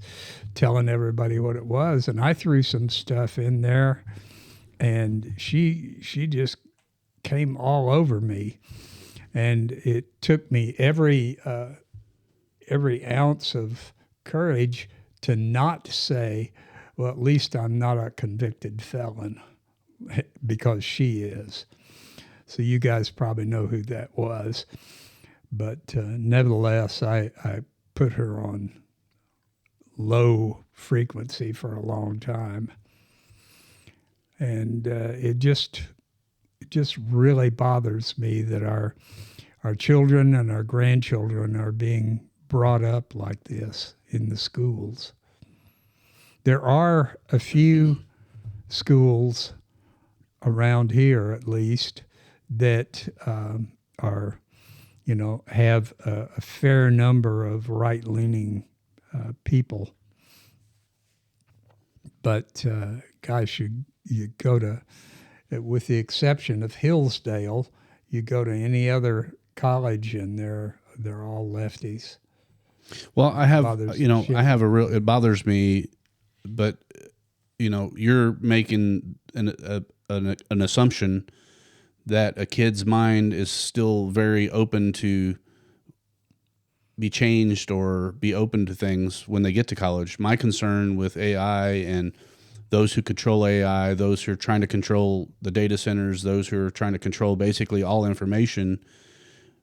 telling everybody what it was. And I threw some stuff in there. And she just came all over me, and it took me every ounce of courage to not say, well, at least I'm not a convicted felon, because she is. So you guys probably know who that was, but nevertheless, I put her on low frequency for a long time. And it just really bothers me that our children and our grandchildren are being brought up like this in the schools. There are a few schools around here, at least, that are, have a fair number of right-leaning people. But gosh, you go to, with the exception of Hillsdale, you go to any other college and they're all lefties. Well, I have, it bothers me, but you're making an assumption that a kid's mind is still very open to be changed or be open to things when they get to college. My concern with AI and those who control AI, those who are trying to control the data centers, those who are trying to control basically all information,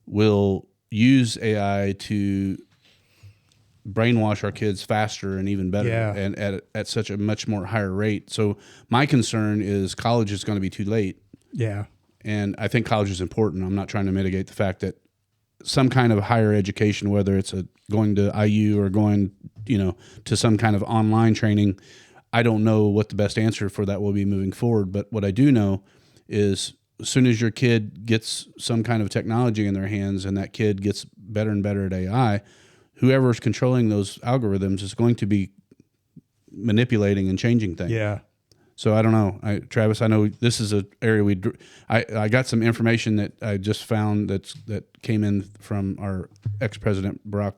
will use AI to brainwash our kids faster and even better, and at such a much more higher rate. So my concern is college is going to be too late. Yeah. And I think college is important. I'm not trying to mitigate the fact that some kind of higher education, whether it's going to IU or going, to some kind of online training, I don't know what the best answer for that will be moving forward. But what I do know is as soon as your kid gets some kind of technology in their hands and that kid gets better and better at AI, whoever is controlling those algorithms is going to be manipulating and changing things. Yeah. So I don't know, Travis. I know this is an area I got some information that I just found that came in from our ex-president Barack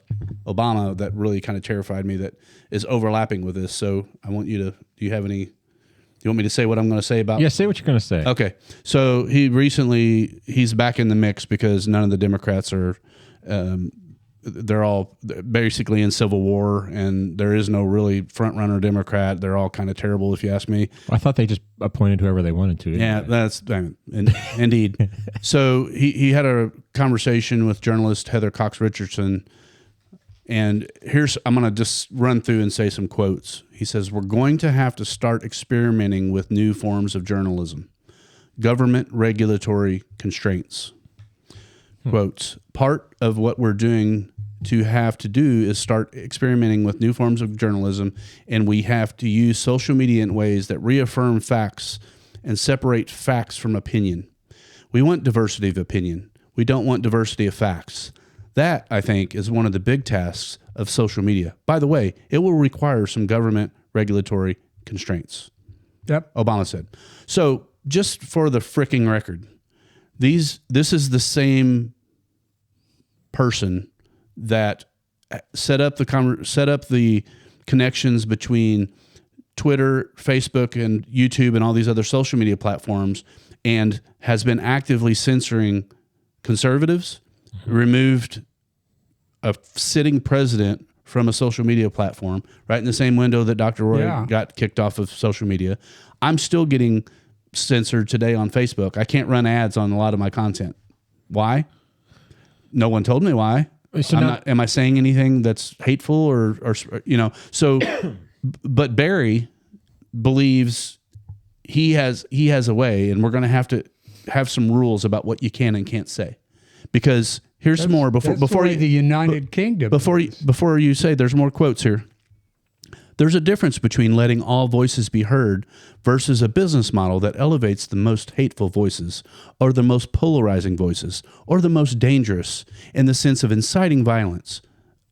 Obama that really kind of terrified me. That is overlapping with this. So I want you to. Do you have any? Do you want me to say what I'm going to say about? Yeah, say what you're going to say. Okay. So he's back in the mix because none of the Democrats are. They're all basically in civil war, and there is no really front runner Democrat. They're all kind of terrible, if you ask me. I thought they just appointed whoever they wanted to. Yeah, that's indeed. So he had a conversation with journalist Heather Cox Richardson, and I'm going to just run through and say some quotes. He says, "We're going to have to start experimenting with new forms of journalism, government regulatory constraints." Quotes, "Part of what we're doing to have to do is start experimenting with new forms of journalism, and we have to use social media in ways that reaffirm facts and separate facts from opinion. We want diversity of opinion. We don't want diversity of facts. That, I think, is one of the big tasks of social media. By the way, it will require some government regulatory constraints." Yep. Obama said. So just for the fricking record, this is the same person that set up the connections between Twitter, Facebook, and YouTube and all these other social media platforms, and has been actively censoring conservatives, removed a sitting president from a social media platform, right in the same window that Dr. Roy got kicked off of social media. I'm still getting censored today on Facebook. I can't run ads on a lot of my content. Why? No one told me why. So am I saying anything that's hateful or so, but Barry believes he has a way, and we're going to have some rules about what you can and can't say, because here's some more before the United Kingdom. Before you say, there's more quotes here. "There's a difference between letting all voices be heard versus a business model that elevates the most hateful voices, or the most polarizing voices, or the most dangerous in the sense of inciting violence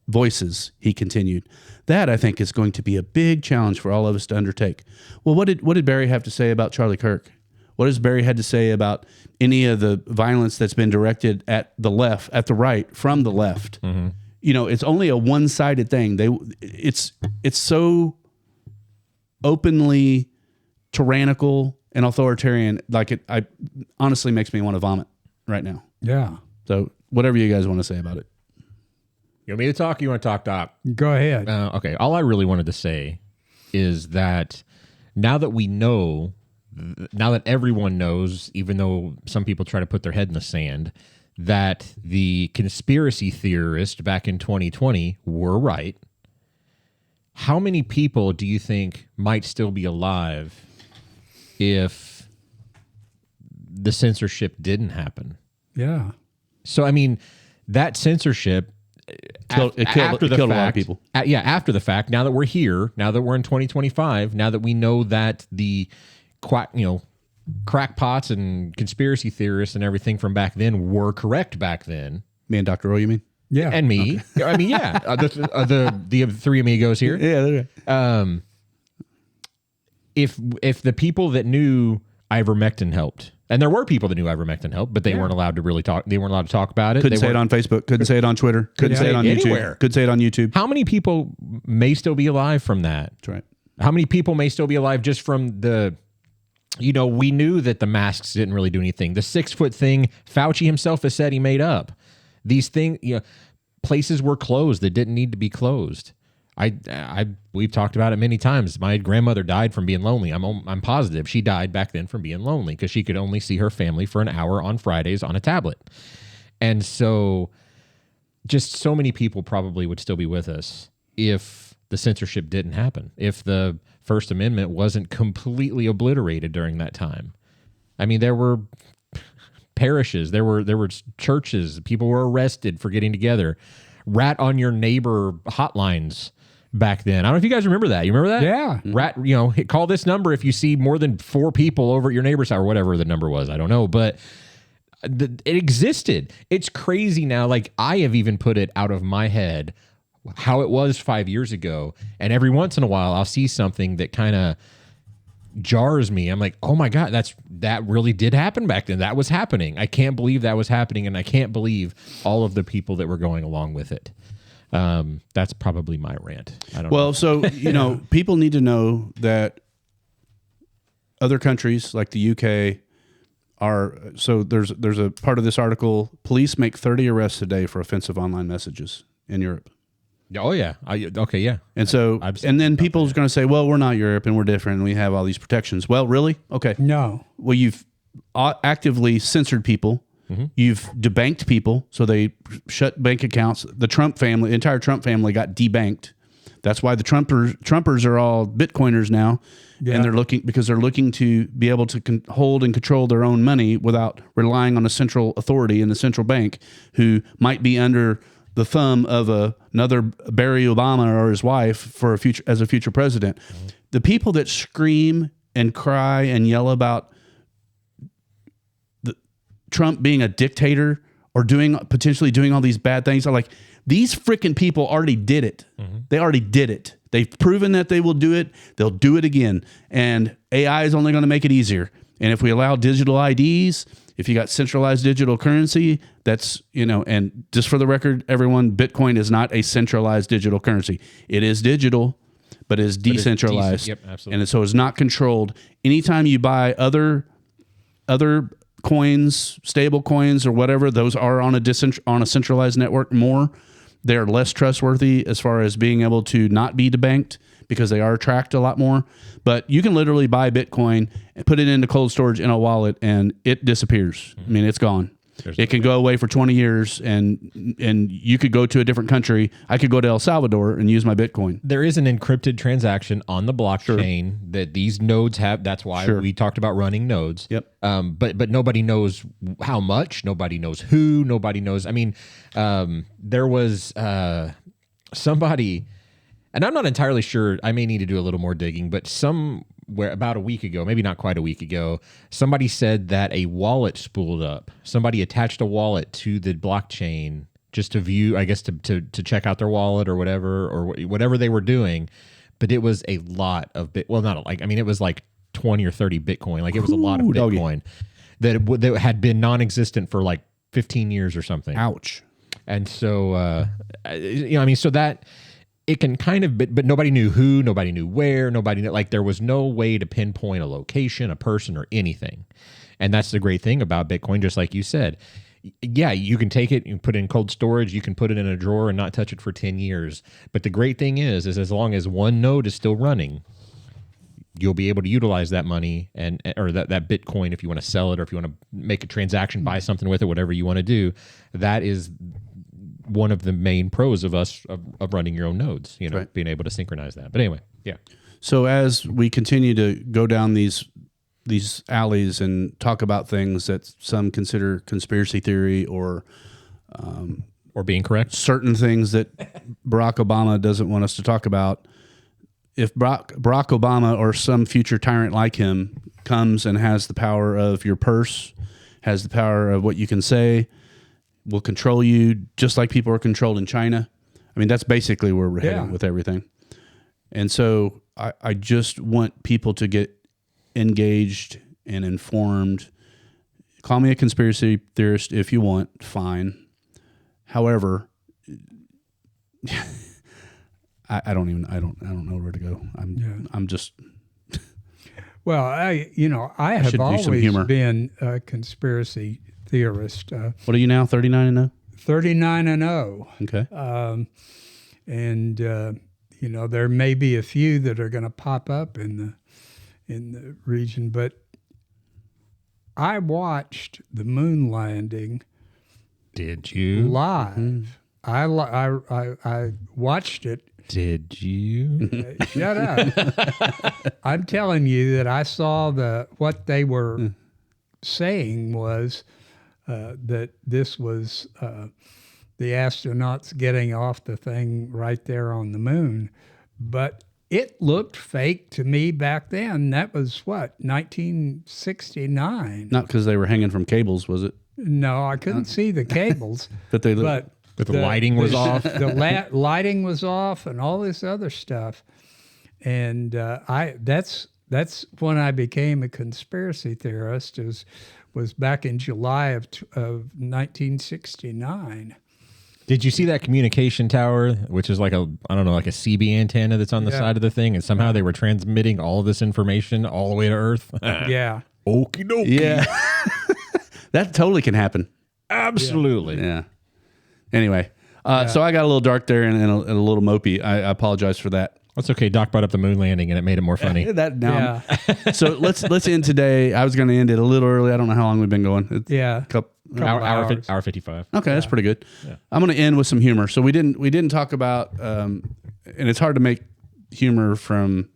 voices," he continued. "That, I think, is going to be a big challenge for all of us to undertake." Well, what did Barry have to say about Charlie Kirk? What has Barry had to say about any of the violence that's been directed at the left, at the right, from the left? Mm-hmm. It's only a one-sided thing. It's so openly tyrannical and authoritarian. It honestly makes me want to vomit right now. Yeah. So whatever you guys want to say about it. You want me to talk? Or you want to talk, Doc? Go ahead. Okay. All I really wanted to say is that now that we know, now that everyone knows, even though some people try to put their head in the sand, that the conspiracy theorists back in 2020 were right, how many people do you think might still be alive if the censorship didn't happen? Yeah. So, I mean, that censorship it killed a lot of people. After the fact, now that we're here, now that we're in 2025, now that we know that the crackpots and conspiracy theorists and everything from back then were correct back then. Me and Dr. Roy, you mean? Yeah. And me. Okay. I mean, yeah. The three amigos here. Yeah. If the people that knew ivermectin helped, and there were people that knew ivermectin helped, but they weren't allowed to really talk. They weren't allowed to talk about it. Couldn't say it on Facebook. Couldn't say it on Twitter. Couldn't say it on YouTube. Couldn't say it on YouTube. How many people may still be alive from that? That's right. How many people may still be alive just from the... we knew that the masks didn't really do anything. The 6 foot thing, Fauci himself has said he made up. These things, places were closed that didn't need to be closed. We've talked about it many times. My grandmother died from being lonely. I'm positive she died back then from being lonely because she could only see her family for an hour on Fridays on a tablet. And so just so many people probably would still be with us if the censorship didn't happen, if the First Amendment wasn't completely obliterated during that time. I mean, there were parishes, there were churches, people were arrested for getting together, rat on your neighbor hotlines back then. I don't know if you guys remember that. You remember that? Yeah. Rat, call this number if you see more than 4 people over at your neighbor's house or whatever the number was. I don't know, but it existed. It's crazy now. Like, I have even put it out of my head how it was 5 years ago. And every once in a while I'll see something that kind of jars me. I'm like, oh my God, that really did happen back then. That was happening. I can't believe that was happening. And I can't believe all of the people that were going along with it. That's probably my rant. I don't know. Well, so, people need to know that other countries like the UK so there's a part of this article, police make 30 arrests a day for offensive online messages in Europe. Oh yeah. Okay. Yeah. And so, and then people's going to say, well, we're not Europe and we're different and we have all these protections. Well, really? Okay. No. Well, you've actively censored people. Mm-hmm. You've debanked people. So they shut bank accounts. The entire Trump family got debanked. That's why the Trumpers are all Bitcoiners now. Yeah. And they're looking to be able to hold and control their own money without relying on a central authority in the central bank who might be under the thumb of another Barry Obama or his wife as a future president. Mm-hmm. The people that scream and cry and yell about Trump being a dictator or potentially doing all these bad things are like, these freaking people already did it. Mm-hmm. They already did it. They've proven that they will do it. They'll do it again. And AI is only going to make it easier. And if we allow digital IDs, if you got centralized digital currency, that's, and just for the record, everyone, Bitcoin is not a centralized digital currency. It is digital, but it is decentralized. Yep, absolutely. And so it's not controlled. Anytime you buy other coins, stable coins or whatever, those are on a centralized network more. They're less trustworthy as far as being able to not be debanked because they are tracked a lot more. But you can literally buy Bitcoin and put it into cold storage in a wallet and it disappears. Mm-hmm. I mean, it's gone. It can go away for 20 years and you could go to a different country. I could go to El Salvador and use my Bitcoin. There is an encrypted transaction on the blockchain that these nodes have. That's why we talked about running nodes. Yep. But nobody knows how much. Nobody knows who. Nobody knows. I mean, there was somebody, and I'm not entirely sure. I may need to do a little more digging, but where about a week ago, maybe not quite a week ago, somebody said that a wallet spooled up. Somebody attached a wallet to the blockchain just to view, I guess, to check out their wallet or whatever they were doing. But it was a lot of it was like 20 or 30 Bitcoin. Like, it was a lot of Bitcoin that had been non-existent for like 15 years or something. Ouch. And so, so that it can kind of, but nobody knew who, nobody knew where, there was no way to pinpoint a location, a person, or anything. And that's the great thing about Bitcoin, just like you said. Yeah, you can take it, you can put it in cold storage, you can put it in a drawer and not touch it for 10 years. But the great thing is as long as one node is still running, you'll be able to utilize that money or that Bitcoin if you want to sell it or if you want to make a transaction, buy something with it, whatever you want to do. That is one of the main pros of running your own nodes, being able to synchronize that. But anyway, yeah. So as we continue to go down these alleys and talk about things that some consider conspiracy theory or being correct, certain things that Barack Obama doesn't want us to talk about, if Barack Obama or some future tyrant like him comes and has the power of your purse, has the power of what you can say, will control you just like people are controlled in China. I mean, that's basically where we're heading with everything. And so I just want people to get engaged and informed. Call me a conspiracy theorist if you want, fine. However, I don't know where to go. I'm just. Well, I have always been a conspiracy theorist. What are you now, 39 and 0? 39-0. Okay. And you know, there may be a few that are going to pop up in the region, but I watched the moon landing. Did you? Live. Mm-hmm. I watched it. Did you? Shut up. I'm telling you that I saw what they were saying was that this was the astronauts getting off the thing right there on the moon. But it looked fake to me back then. That was what, 1969? Not because they were hanging from cables, was it? No, I couldn't see the cables. But they but the lighting was off. The lighting was off and all this other stuff. And that's when I became a conspiracy theorist, was back in July of 1969. Did you see that communication tower, which is like a CB antenna that's on the side of the thing, and somehow they were transmitting all of this information all the way to Earth? Yeah. Okie dokie. Yeah. That totally can happen. Absolutely. Yeah. Anyway, so I got a little dark there and a little mopey. I apologize for that. That's okay. Doc brought up the moon landing, and it made it more funny. So let's end today. I was going to end it a little early. I don't know how long we've been going. Hour 55. Okay, that's pretty good. Yeah. I'm going to end with some humor. So we didn't talk about, and it's hard to make humor from,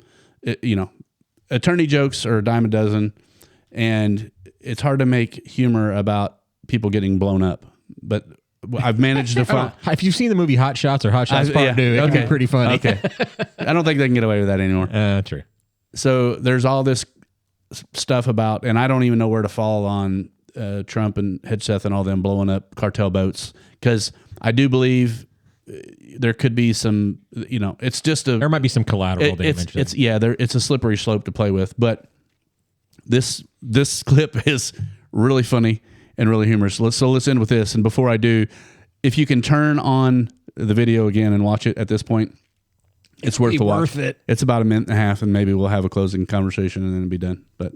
attorney jokes are a dime a dozen, and it's hard to make humor about people getting blown up. But I've managed to find. If you've seen the movie Hot Shots or Hot Shots Part 2, it can be pretty funny. Okay, I don't think they can get away with that anymore. True. So there's all this stuff about, and I don't even know where to fall on Trump and Hegseth and all them blowing up cartel boats, because I do believe there could be some, it's just there might be some collateral damage. It's a slippery slope to play with. But this clip is really funny and really humorous. Let's end with this. And before I do, if you can turn on the video again and watch it at this point, it's worth the watch. It's about a minute and a half, and maybe we'll have a closing conversation and then it'll be done. But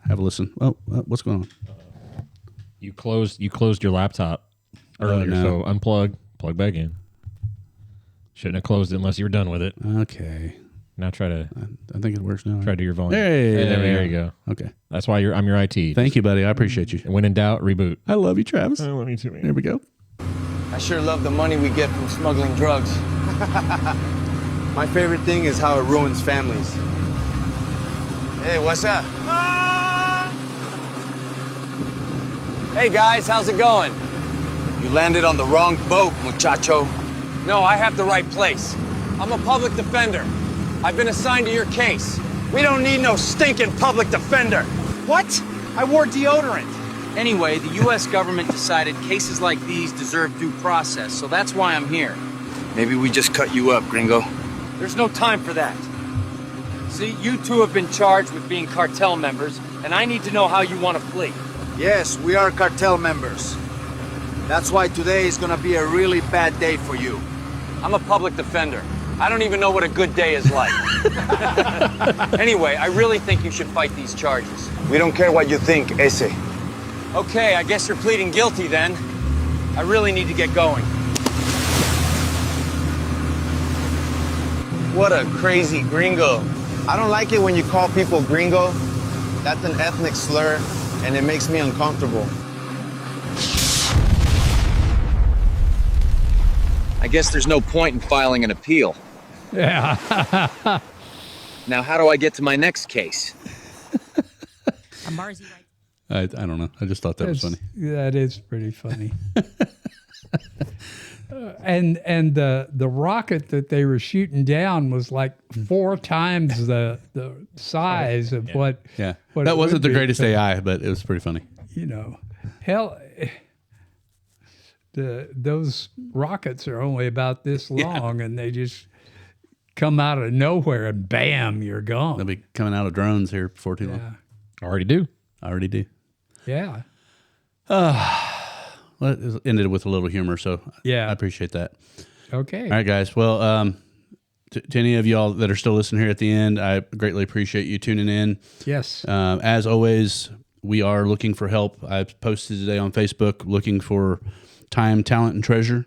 have a listen. Oh, what's going on? You closed your laptop earlier, so unplug, plug back in. Shouldn't have closed it unless you were done with it. Okay. Now try to. I think it works now. Try to do your volume. Hey, there you go. Okay. That's why I'm your IT. Thank you, buddy. I appreciate you. When in doubt, reboot. I love you, Travis. I love you too, man. Here we go. I sure love the money we get from smuggling drugs. My favorite thing is how it ruins families. Hey, what's up? Hey guys, how's it going? You landed on the wrong boat, muchacho. No, I have the right place. I'm a public defender. I've been assigned to your case. We don't need no stinking public defender. What? I wore deodorant. Anyway, the U.S. government decided cases like these deserve due process, so that's why I'm here. Maybe we just cut you up, gringo. There's no time for that. See, you two have been charged with being cartel members, and I need to know how you want to flee. Yes, we are cartel members. That's why today is gonna be a really bad day for you. I'm a public defender. I don't even know what a good day is like. Anyway, I really think you should fight these charges. We don't care what you think, ese. Okay, I guess you're pleading guilty then. I really need to get going. What a crazy gringo. I don't like it when you call people gringo. That's an ethnic slur, and it makes me uncomfortable. I guess there's no point in filing an appeal. Yeah. Now, how do I get to my next case? I don't know. I just thought that was funny. That is pretty funny. And the rocket that they were shooting down was like 4 times the size of what. Yeah, what that it wasn't would the be. greatest AI, but it was pretty funny. Hell, those rockets are only about this long, and they just come out of nowhere, and bam, you're gone. They'll be coming out of drones here before too long. Already do. Yeah. Well, it ended with a little humor, so yeah, I appreciate that. Okay. All right, guys. Well, to any of y'all that are still listening here at the end, I greatly appreciate you tuning in. Yes. As always, we are looking for help. I posted today on Facebook looking for time, talent, and treasure.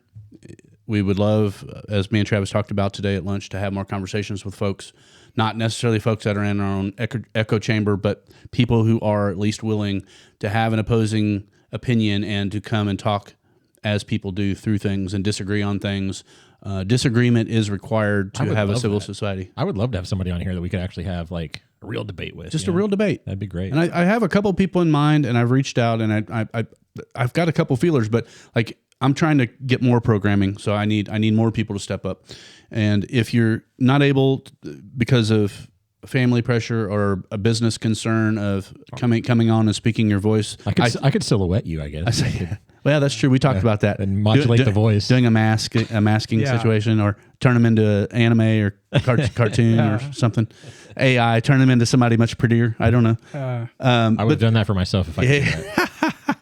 We would love, as me and Travis talked about today at lunch, to have more conversations with folks, not necessarily folks that are in our own echo chamber, but people who are at least willing to have an opposing opinion and to come and talk as people do through things and disagree on things. Disagreement is required to have a civil society. I would love to have somebody on here that we could actually have like a real debate with. Just a real debate. That'd be great. And I have a couple people in mind, and I've reached out, and I've got a couple feelers, but like I'm trying to get more programming, so I need more people to step up. And if you're not able because of family pressure or a business concern of coming on and speaking your voice, I could silhouette you, I guess. Well, that's true. We talked about that. And modulate the voice. Doing a masking situation, or turn them into anime or cartoon or something. AI, turn them into somebody much prettier. I don't know. I would have done that for myself if I could do that.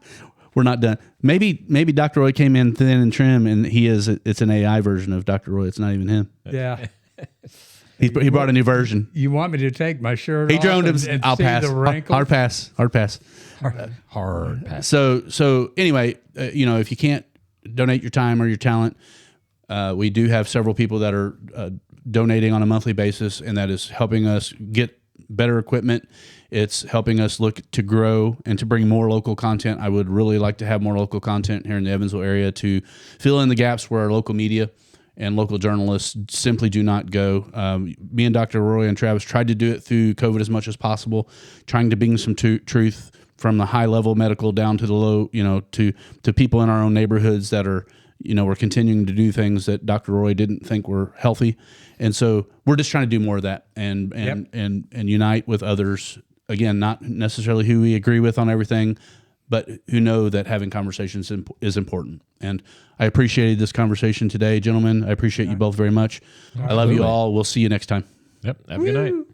We're not done. Maybe Dr. Roy came in thin and trim, and it's an AI version of Dr. Roy. It's not even him. Yeah. He brought a new version. You want me to take my shirt he off droned him. and I'll see pass. the wrinkles? Hard pass. Hard pass. So anyway, if you can't donate your time or your talent, we do have several people that are donating on a monthly basis, and that is helping us get better equipment. It's helping us look to grow and to bring more local content. I would really like to have more local content here in the Evansville area to fill in the gaps where our local media and local journalists simply do not go. Me and Dr. Roy and Travis tried to do it through COVID as much as possible, trying to bring some truth from the high level medical down to the low, to people in our own neighborhoods that are, we're continuing to do things that Dr. Roy didn't think were healthy. And so we're just trying to do more of that and unite with others. Again, not necessarily who we agree with on everything, but who know that having conversations is important. And I appreciated this conversation today, gentlemen. I appreciate you both very much. I love you all. We'll see you next time. Yep. Have a good night.